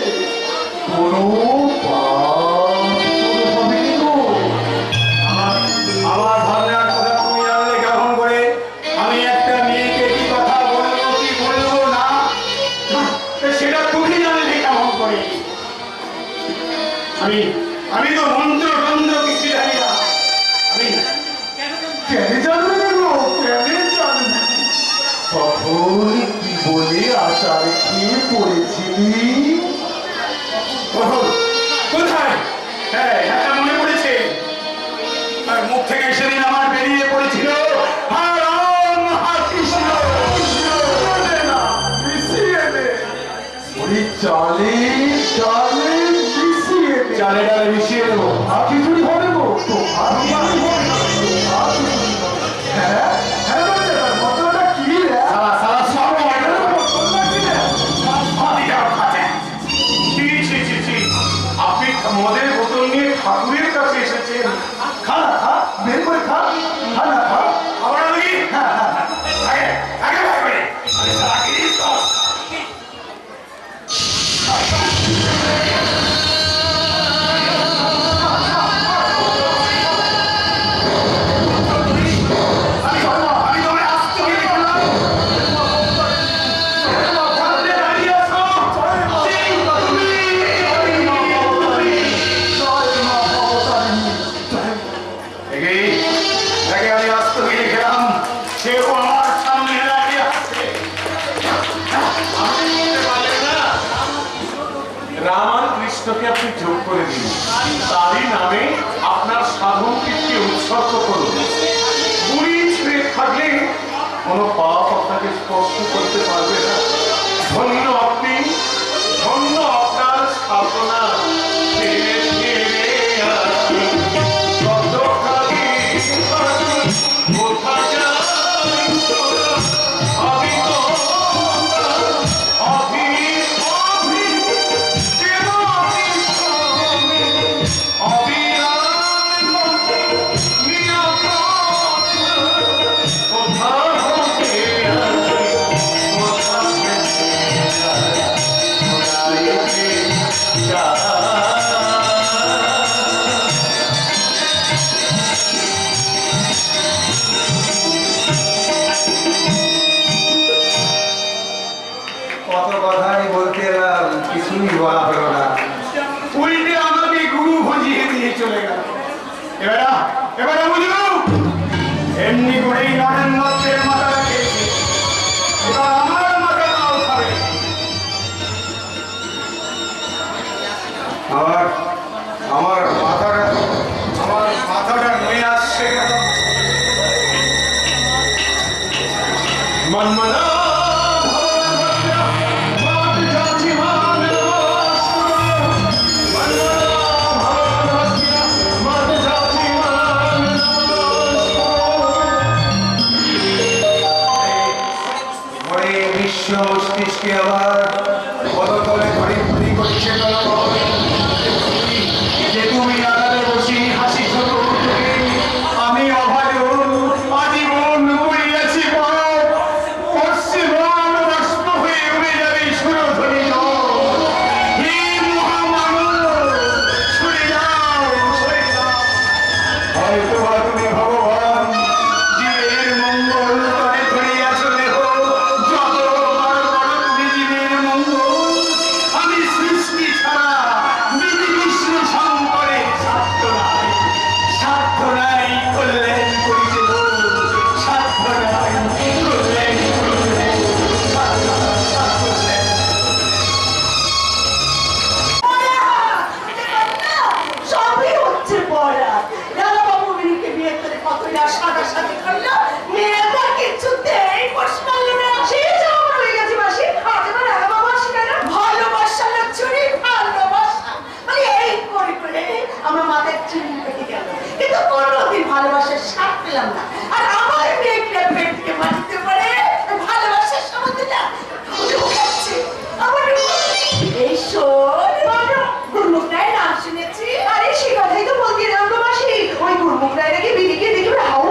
কোনো পাপ তোর হবে গো। আমার ভাবনার কথা তুমি জানলে কেমন করে? আমি একটা মেয়েকে কি কেন জানবে গো, কেন জানবে? তখন কি বলে আচার খেয়ে পড়েছিলি? কোথায়? হ্যাঁ হ্যাঁ মনে পড়েছে। আর মুখ থেকে সেদিন আমার বেরিয়ে পড়েছিল হা রাম হা কৃষ্ণ। ওই চালে চালে মিশিয়ে দে। চালে ডালে মিশিয়ে দেবো। খিচুড়ি হবে গো, তো খিচুড়ি হবে না। হ্যাঁ হ্যাঁ বলছে, তার মতটা কি রে? সালা সালা সব মতটা কি রে? আপনি মদের বোতল নিয়ে ঠাকুরের কাছে এসেছেন। খা না, খা, বের করে খা, খা না, খা। আবার নাকি? হ্যাঁ হ্যাঁ হ্যাঁ। আগে আগে ভাই করে আরে সালা কি দিস তো? আমি তোমায় আস্ত করে দেখলাম। সামনে দাঁড়িয়ে আছো। সেই তুমি। একে আমি আস্ত করে গেলাম, সেও আমার সামনে দাঁড়িয়ে আছে। আপনি বলতে পারলেন না, রাম আর কৃষ্ণকে আপনি যোগ করে দিন, তারই নামে আপনার সাধু কীর্তি উৎসর্গ করুন। বুড়ি ছেড়ে থাকলে কোনো পাপ আপনাকে স্পর্শ করতে পারবে না। ধন্য আপনি, ধন্য আপনার সাধনা। ফিরে ফিরে আসি, কতখানি কোথা যাই আমি তো অভি অভি কেন অবিরাম নিরাপদ কোথা হতে আসি কোথা থেকে যায়। কত কথাই বলতে এলাম, কিছুই বলা হলো না। উল্টে আমাকে গুরু ভজিয়ে দিয়ে চলে গেল। এবারে বুঝলো, এমনি করেই নরেন্দ্রের মাথা খেয়েছে। এবার আমার মাথা নাও খাবে। আমার আমার মাথাটা নিয়ে আসছে কেন? মনমনা বিশ্ব মস্তিষ্কে আবার পদতলে ঘড়ি ঘড়ি করছে যে তুমি আড়ালে বসি হাসি ছোট আমি অভাব আজীবন করিয়াছি পশ্চিমবঙ্গ রাষ্ট্র হয়ে উড়ে যাবে সুরধ্বনি হে মহামানব সরে যাও সরে যাও। হয়তো বা তুমি ভগবান জীবের মঙ্গল করে ধরিয়াছ দেহ, যত বড় বড় তুমি জীবের মঙ্গল। আমি সৃষ্টি ছাড়া বিধি বিষ্ণু শঙ্করের সাধ্য নাই, সাধ্য নাই কল্যাণ করিতে দেব, সাধ্য নাই কল্যাণ করিতে দেব, সাধ্য নাই, সাধ্য নাই। সবই হচ্ছে পড়া। রাধাবাবু মিনিকে বিয়ে করে কতটা সাদাসাদি করলো, মেয়েটা কিছুতেই পোষ মানলো না। সে যাওয়া হয়ে গেছে মাসি। আজ আমার রাধাবাবু আসে কেন? ভালোবাসা লক্ষ্মী, ভালোবাসা মানে এই করে করে আমার মাথায় চুল পেকে গেল, কিন্তু কোনোদিন ভালোবাসার স্বাদ পেলাম না। আর আমার মেয়েটা পেটকে মাটিতে পারে ভালোবাসার সম্বন্ধে না খাচ্ছে। আমার এই শোন গুরমুখ রায়ের নাম শুনেছি। আরে সে কথাই তো বলতে এলাম গো মাসি। ওই গুরমুখ রায় নাকি বিনিকে দেখে হাউ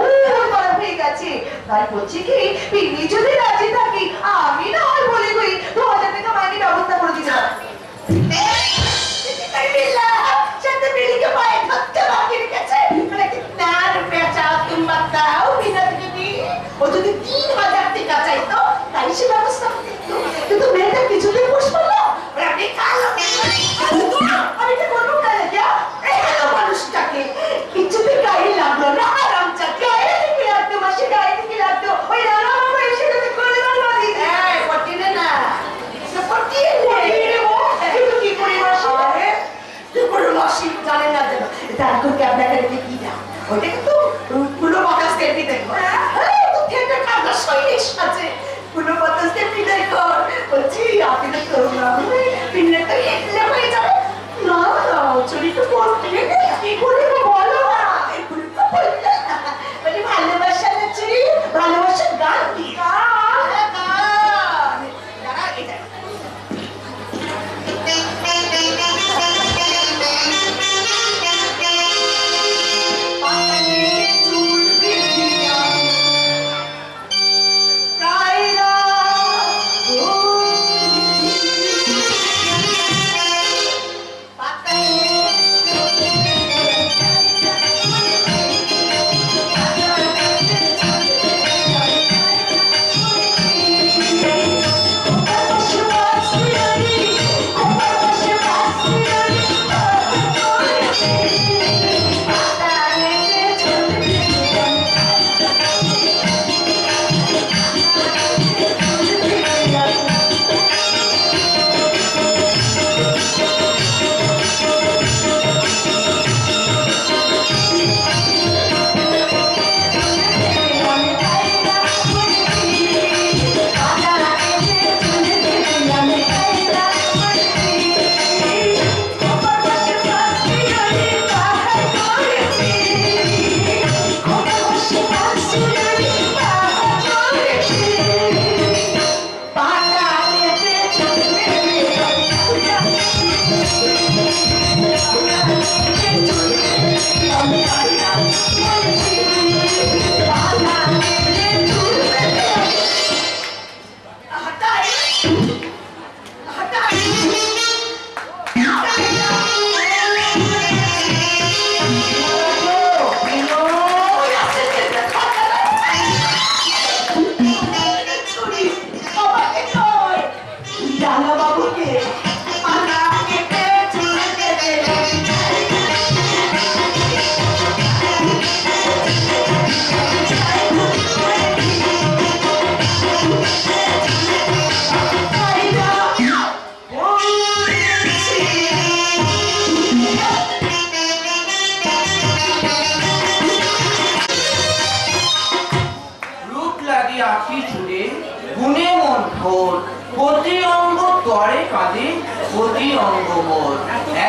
করা হয়ে গেছে। তাই বলছি কি বিনি যদি রাজি থাকি আমি না হয় বলে কই 2000 টাকা মাইনে ব্যবস্থা করে দিতে পারি। সাথে বিনিকে পায়ে ধরতে বাকি রেখেছে। মানে কিতনা রুপিয়া চাও তুম বাতাও বিনা দিদি। ও যদি 3000 টাকা চাইতো তাই সে ব্যবস্থা করে দিত। কিন্তু মেয়েটা কিছুতেই পোষ পারলো। আমি কালো আমি তো করবো কালে যা এই হলো মানুষটাকে কিছুতে গায়ে লাগলো না। আরাম চাকে গায়ে থেকে ওইটা কিন্তু পুরো বাতাস টেপি দেখো তো থেকে কাটা শৈলের সাথে পুরো বাতাস টেপি দেখো বলছি আপনি তো করোনা পিনলে তো এটলে হয়ে যাবে না না চুরি তো করতে কি করে বলো না এই পুরো বললে মানে ভালোবাসা না চুরি ভালোবাসার গান কি গান দাঁড়া এটা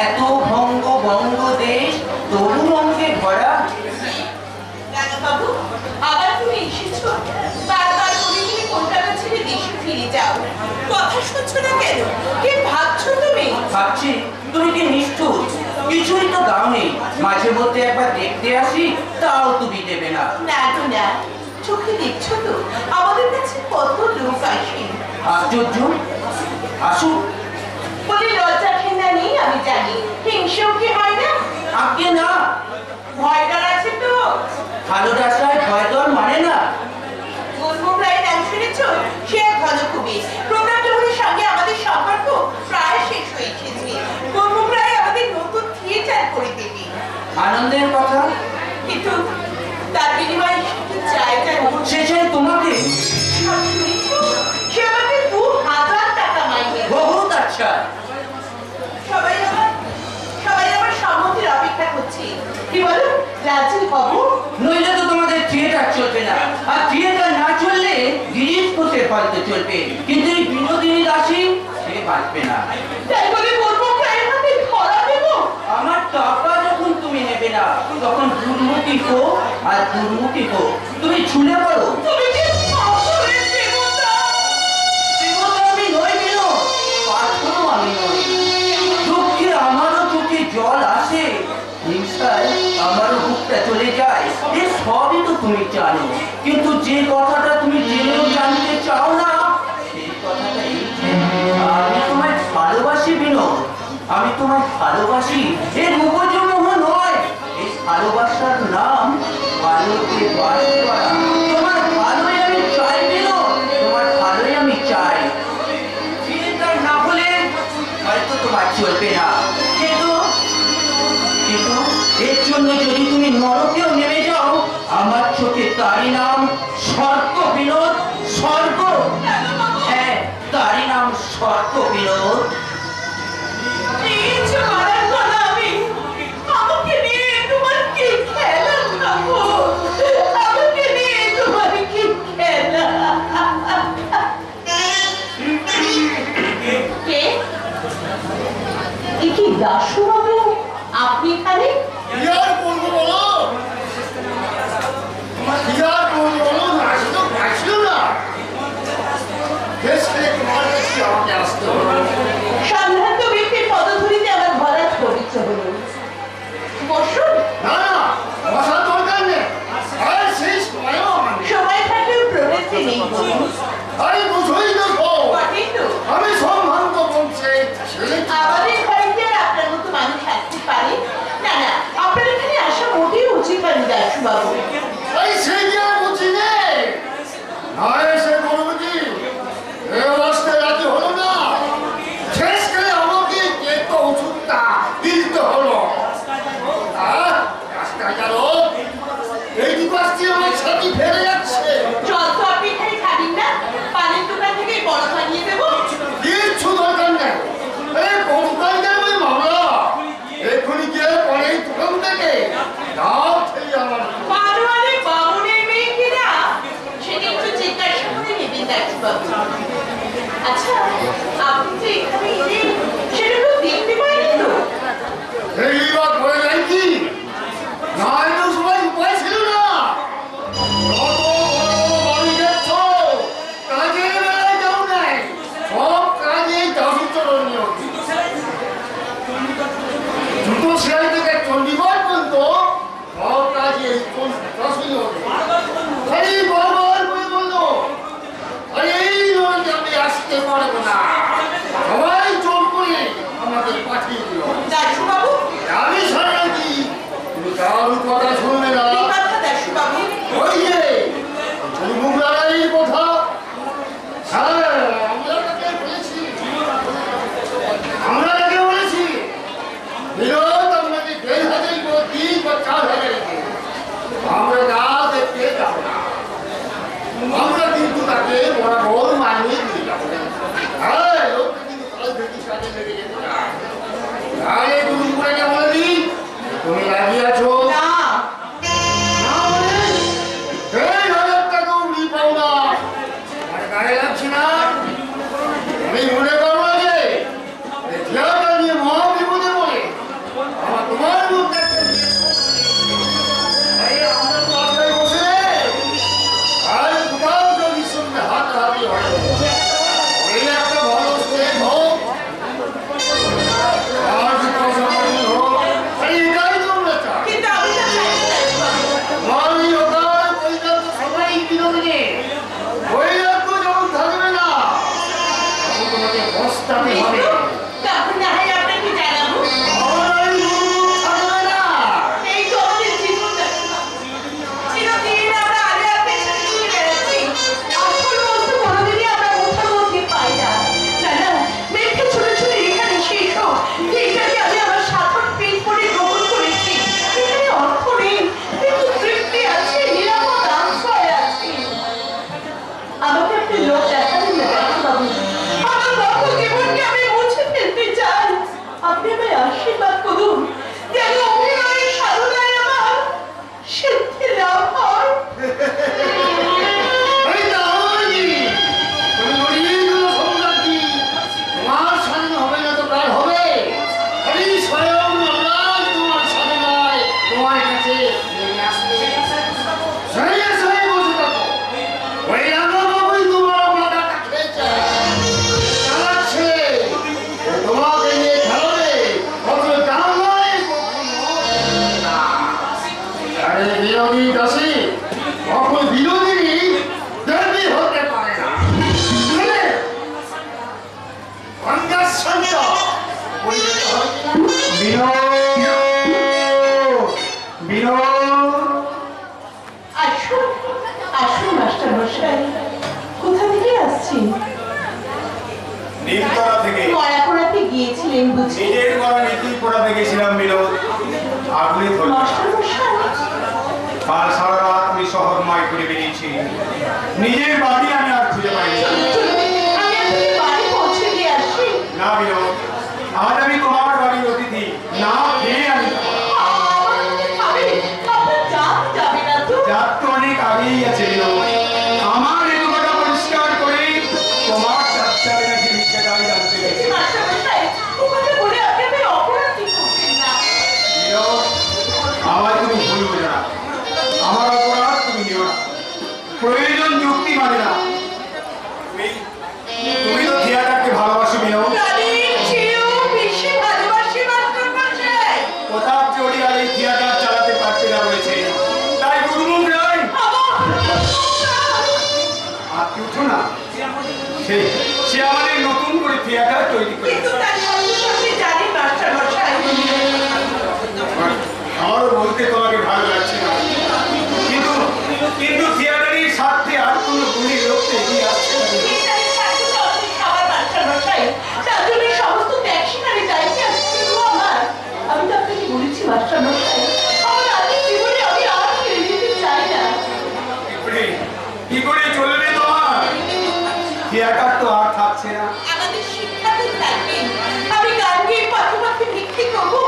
এত ভঙ্গ বঙ্গ দেশ তরু রঙে ভরা বাবু আবার তুমি এসেছো বারবার করে তুমি কলকাতা ছেড়ে দেশে ফিরে যাও কথা শুনছো না কেন কি ভাবছো তুমি ভাবছি তুমি কি নিষ্ঠুর কিছুই তো দাও নেই মাঝে মধ্যে একবার দেখতে আসি তাও তুমি দেবে না না তো না চোখে দেখছো তো আমাদের কাছে কত লোক আসে আশ্চর্য আসুক বলি লজ্জা ঘেন্না নেই আমি জানি হিংসেও কি হয় না আগে না ভয় ডর আছে তো ভালো রাস্তায় ভয় দর মানে না গুলমুখ রায়ের নাম শুনেছো সে এক ভালো কবি প্রতাপ জহুরের সঙ্গে আমাদের সম্পর্ক প্রায় শেষ হয়ে এসেছে গুলমুখ রায় আমাদের নতুন থিয়েটার করে দেবে আনন্দের কথা কিন্তু তার বিনিময়ে কি চাই জানো সে চাই তোমাকে সে আমাকে 2000 টাকা মাইনে বহুত আচ্ছা সবাই আমার সম্মতির অপেক্ষা করছে কি বলো রাজি হব নইলে তো তোমাদের থিয়েটার চলবে না আর থিয়েটার না চললে গিরিশ কোষে ফলতে চলবে কিন্তু এই বিনোদিনী দাসী সে বাঁচবে না তাই বলে গুলমুখ রায়ের হাতে ধরা দেবো আমার টাকা যখন তুমি নেবে না তখন দুর্মুখী হো আর দুর্মুখী হো তুমি ছুলে পড়ো তুমি কি আসলে দেবতা দেবতা আমি নই বিনো পাথরও আমি নই দুঃখে আমারও চোখে জল আসে হিংসায় আমারও বুকটা চলে যায় এ সবই তো তুমি জানো কিন্তু যে কথাটা তুমি জেনেও জানতে চাও না সেই কথাটা এই যে আমি তোমায় ভালোবাসি বিনোদ আমি তোমায় ভালোবাসি এর মুখজমোহ নয় এই ভালোবাসার নাম ভালোকে বাস করা তোমার ভালোই আমি চাই বিনোদ তোমার ভালোই আমি চাই থিয়েটার না হলে হয়তো তোমার চলবে না কিন্তু কিন্তু এর জন্য যদি তুমি নরকেও নেমে যাও আমার চোখে তারই নাম স্বর্গ বিনোদ স্বর্গ হ্যাঁ তারই নাম স্বর্গ বিনোদ নিজ মারার বলা আমি আমাকে নিয়ে তোমার কি খেলা খাবো সে কি আর বুঝি নে আয় সে করবো কি এ অবস্থায় রাজি হলো না শেষ করে আমাকে একটু ওষুধটা দিতে হলো রাস্তায় গেল এইটুকু আসছি আমার সাথে ফেলে যাচ্ছে জল তো আপনি এখানে খাবেন না, পানির দোকান থেকে বড় বানিয়ে দেবো। কিচ্ছু দরকার নেই এই কোনটাই যাবে মামলা এক্ষুনি গিয়ে পরে দোকান থেকে দাও খেয়ে আমার পানোয়ারে বামুনের মেয়ে কিনা সেটা একটু জিজ্ঞাসা করে নেবেন ডাক্তারবাবু। আচ্ছা, আপনি তো এখানে এলেন, সেটা তো দেখতে পারেন তো। এইবার হয়ে যায় কি না এত সময় উপায় ছিল না কত বড় বড় বাড়ি দেখছো কাজের বেলায় যাও নাই সব কাজে দাবি চরণীয় দুটো সেলাই থেকে চণ্ডীগড় পর্যন্ত সব কাজে দর্শনীয় খালি বারবার করে বললো আরে এই নয় আমি আসতে পারবো না সবাই জোর করে আমাদের পাঠিয়ে দিল দাশুবাবু, আমি সারা কি তুমি কারোর কথা শুনবে না কি কথা দাশুবাবু? ওই যে চুলমুখ লড়াইয়ের কথা হ্যাঁ আমরা তাকে বলেছি বিরোধ আপনাকে 1,500 করে দিই বা 4,000 আমরা না দেখতে যাব না আমরা কিন্তু তাকে বরাবর মানিয়ে দিয়ে যাবো হ্যাঁ লোকটা কিন্তু কাল থেকে সাথে লেগে যেতে চায় তাহলে গুরুপুরাকে বলে দিই তুমি রাজি আছো না, না মানে 1,000 টাকা উনি পাও না আমার গায়ে লাগছে না আমি মনে করবো যে এই থিয়েটার নিয়ে মহা বিপদে পড়ে আমার তোমার মধ্যে একটা নিয়ে এই আমরা তো আশায় বসে আর কোথাও যদি সঙ্গে হাতাহাতি হয় এই একটা ভালো স্টেজ হোক আর পয়সা পানি হোক এই এটাই তোমরা চাও কিন্তু আমি তো চাই না দাশুবাবু। মহাবী ওখানে পয়সা তো সবাই বিনোদনে বৈরাগ্য যখন থাকবে না তখন তোমাকে বসতে হবে তখন না হয় আপনাকে জানাবো। আমার এই মুখ থাকবে না এই তো আমাদের জীবন দাশুবাবু। চিরদিন আমরা আলে আপনি ছেড়ে চলে বেড়াচ্ছি। আসল বস্তু কোনোদিনই আমরা মুঠোর মধ্যে পাই না। না, না, মিথ্যে ছুটে ছুটে এখানে শেষ হোক। এইটাকে আমি আমার সাধন পেট করে গ্রহণ করেছি। এখানে অর্থ নেই, কিন্তু তৃপ্তি আছে, নিরাপদ আশ্রয় আছে। আমাকে আপনি লোক দেখাবেন না দাশুবাবু। আমার লক্ষ্য জীবনকে আমি মুছে ফেলতে চাই। আপনি আমায় আশীর্বাদ করুন যেন অভিনয়ের সাধনায় আমার সিদ্ধি লাভ হয়। এই তাহলে তুমি গরিব সম্রাজ্ঞী তোমার স্বাধীন হবে না তো কার হবে আরে স্বয়ং আল্লাহ তোমার সাধনায় তোমার কাছে নেমে আসবে সঙ্গে সঙ্গে বসে থাকো ওই রান্নাবাবুই তোমার মাথাটা খেয়েছে চালাচ্ছে তোমাকে নিয়ে খেলাবে কত টাঙ্গায় না আরে বিরোধী দাসী কখন বিরোধী দেবী হতে পারে না বুঝলে? গঙ্গার সঙ্গে পরিণত হয় কিনা? আসুন, আসুন মাস্টার মশাই। কোথা থেকে আসছেন? নীলতলা থেকে মরা পড়াতে গিয়েছিলেন বুঝি? নিজের করা নীতি পড়াতে গেছিলাম বিনোদ আগুনে ধরল মাস্টার মশাই, কাল সারা রাত আমি শহরময় ঘুরে বেরিয়েছি নিজের বাড়ি আমি আর খুঁজে পাইনি চলুন, আমি আপনাকে বাড়ি পৌঁছে দিয়ে আসি। না বিনোদ আজ আমি তোমার বাড়ির অতিথি না খেয়ে আমি যাবো না। আপনার জাত যাবে না তো? যার তো অনেক আগেই আছে বিনোদ আমার এলাকাটা পরিষ্কার করে তোমার যাত্রাবে নাকি সেটাই জানতে গেছি মাস্টার মশাই, ও কথা বলে আপনি আমায় অপরাধী করবেন না। বিনোদ আমায় তুমি ভুল বোঝো না আমার অপরাধ তুমি নিও না প্রয়োজন যুক্তি মানে না তুমি তো থিয়েটারকে ভালোবাসো বিনোদ প্রাণীর চেয়েও বেশি ভালোবাসি মাস্টার মশাই। কোথাও চড়ি আর এই থিয়েটার চালাতে পারতে না বলেছে তাই গুরুমুখ নয় আপনি উঠো না সে আমাদের নতুন করে থিয়েটার তৈরি করে কিন্তু তার সঙ্গে সঙ্গে জানি মাস্টার মশাই, আমারও বলতে তোমাকে ভালো লাগছে না কিন্তু একার তো আর থাকছে না। আমাদের শিক্ষাতে থাকবে আমি গান গেয়ে পাখি পাখি ভিক্ষে করবো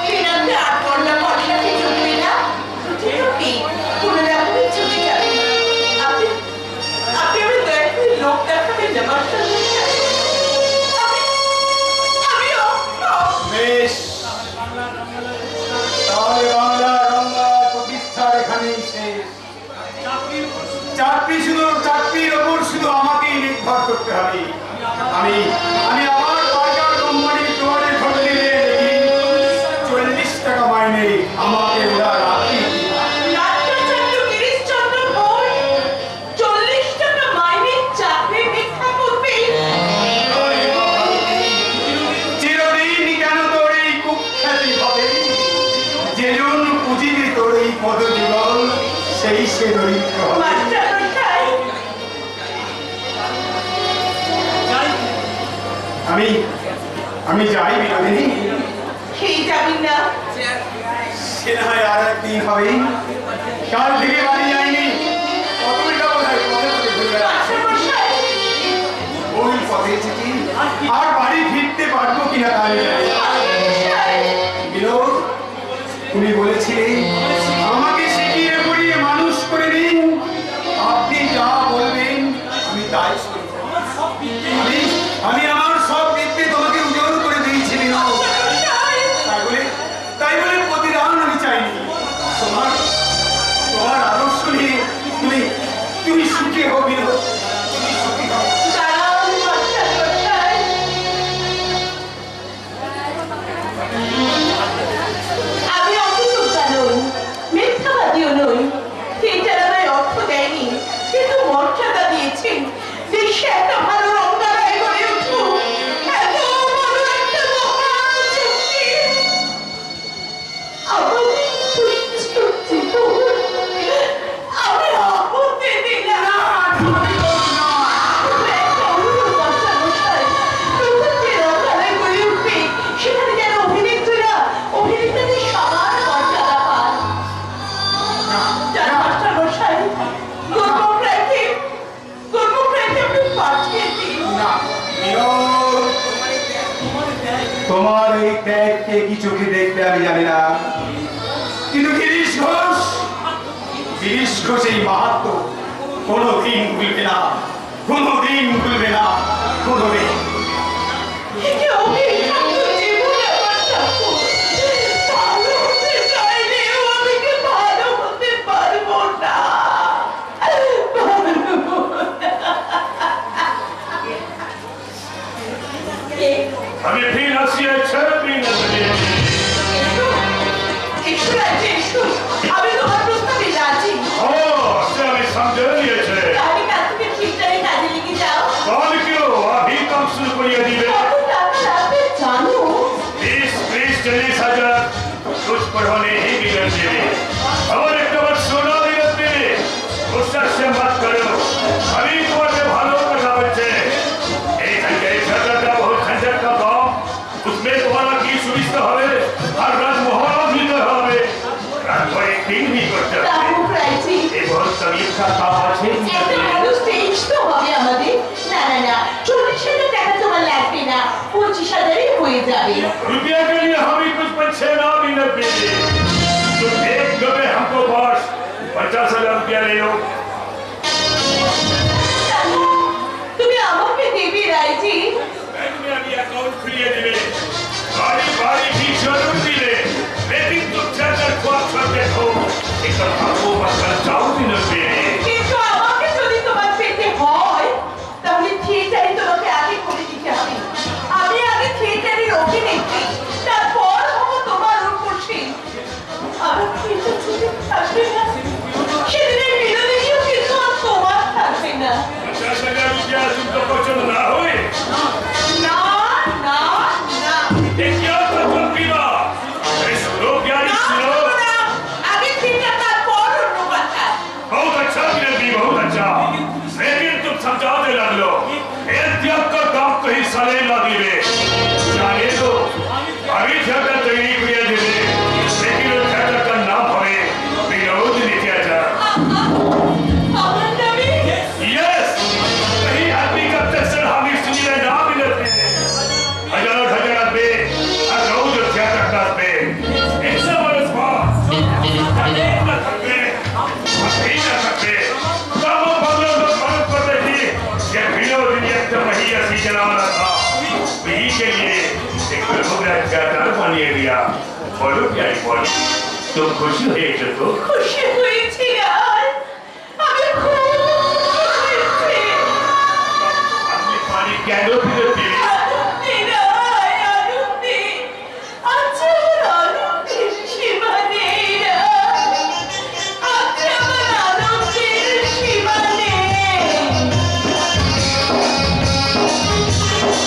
সেরাতে আর পড়লা পড়লাকে চলবে না ছুটি কোনো রকমই চলে যাবে আপনি আপনি আমি দয়া করে লোক দেখাবেন না মাস্টার বেশ, তাহলে বাংলা রঙ্গা প্রতিষ্ঠার এখানেই শেষ। চাকরির ওপর শুধু আমাকেই নির্ভর করতে হবে। আমি আমি আমার বাজার কোম্পানির তোমাদের খোঁজ নিলে দেখি 40 টাকা মাইনে আমাকে ওরা রাখি। চিরদিন কেন তোর এই কুখ্যাতি হবে? যেজন পুঁজিতে তোর এই পদজীবন সেই সে দরিদ্র হবে। আমি যাই বিনোদিনী। সেই যাবি না সে না হয় আর একদিন হবে। কাল থেকে বাড়ি যাইনি, কতই যাবো না, পথে পথে ঘুরে বেড়াচ্ছি। ওই পথে চিঠি আর বাড়ি ফিরতে পারবো কিনা তাহলে বিনোদ, তুমি বলেছিলেন আমাকে শিখিয়ে পড়িয়ে মানুষ করে দিন, আপনি যা বলবেন আমি তাই শুনবো। আমি আমার সব দিককে তোমাকে উজাড় করে দিয়েছি বিনোদ। তাই বলে প্রতিদান আমি চাইনি। তোমার আদর্শ নিয়ে তুমি সুখী হও বিনোদ, তুমি সুখী হও। আমি অতিযোদ্ধা নই, মিথ্যাবাদীও নই। থিয়েটার আমায় অর্থ দেয়নি, কিন্তু মর্যাদা দিয়েছেন। দেশে একটা ভালো রঙ্গালয় গড়ে উঠুক, এত বড় একটা মহাশক্তি। আমাদের তুচ্ছ জীবন আমি আপত্তি দিলাম। একটা অনুরোধ মাস্টার মশাই, নতুন যে রঙ্গালয় গড়ে উঠবে সেখানে যেন অভিনেত্রীরা অভিনেতাদের সমান মর্যাদা পান। যার মাস্টার মশাই গর্বক রেখে আপনি পাঠিয়ে দিন। না বিনোদ, তোমার এই ত্যাগকে কি চোখে দেখবে আমি জানি না, কিন্তু গিরিশ ঘোষ এই মাহাত্ম কোনোদিন ভুলবে না, কোনোদিন ভুলবে না, কোনোদিন। একে অভিশপ্ত জীবন আমার ঠাকুর। ভালো হতে চাইলেও আমি কি ভালো হতে পারবো না। আমি ফির আসিয়া ছেড়ে আমি তোমার প্রস্তাবে রাজি। ও সে আমি समझ लिएছে। আমি কাল থেকে ঠিকঠাক কাজে লেগে যাও। कौन क्यों अभी कम शुरू करिए दिवे। কত টাকা লাগবে জানো? 20-40 कुछ पढ़ने ही बिगड़ देवे। और एक बार सुना बिगड़ देवे, उससे से मत करो। अभी तुम्हारे भालो का बच्चे एक झंझट का बहुत झंझट का काम, उसमें तुम्हारा की सुविधा हवे, हर रात मुहावरा भी तो हवे, रात को एक दिन भी करते हैं। তাহু প্রাইজি ये बहुत तकलीफ का काम আছে। একটা ভালো স্টেজ তো হবে আমাদের। না না না 40,000 টাকা তোমার লাগবে না, 25,000-ই হয়ে যাবে। रुपया के लिए हम ही कुछ पैसे ना भी न देंगे। तुम एक दबे हमको पास 50,000 रुपया ले लो। তুমি আমাকে দেবে রাইজি? बैंक में अभी अकाउंट खुलिए दिले, बारी बारी भी जरूर दिले, लेकिन तुम चाचा ख्वाब कर देखो, एक हमको मसल जाओ भी न देंगे। কিন্তু আমাকে যদি তোমার পেতে হয় তাহলে থিয়েটারে তোমাকে আগে করে দিতে হবে। আমি আগে থিয়েটারের অভিনেত্রী, তারপর হবো তোমার উপসী। আমার থিয়েটার যদি থাকবে না, সেদিনের বিনোদিনীও কিন্তু আর তোমার থাকবে না। 50,000 रुपया तुमको पसंद ना होए, না না না ये क्या मतलब की बात? अरे सुनो प्यारी না, सुनो। না, আগে থিয়েটার তারপর অন্য কথা। बहुत अच्छा भी बहुत अच्छा, लेकिन तुम समझाते लग लो, एक त्याग का काम कहीं साले ना दिवे। जाने दो, अभी थिएटर तैयारी किया दिले, लेकिन वो थिएटर का नाम हमें विनोद नित्याचार। আমার নামে यस, कहीं आदमी कब तक बीवी के लिए एक प्रभुग्रह थिएटर बनिए दिया। बोलो क्या बोलो, तुम खुशी हुई तो? খুশি হয়ে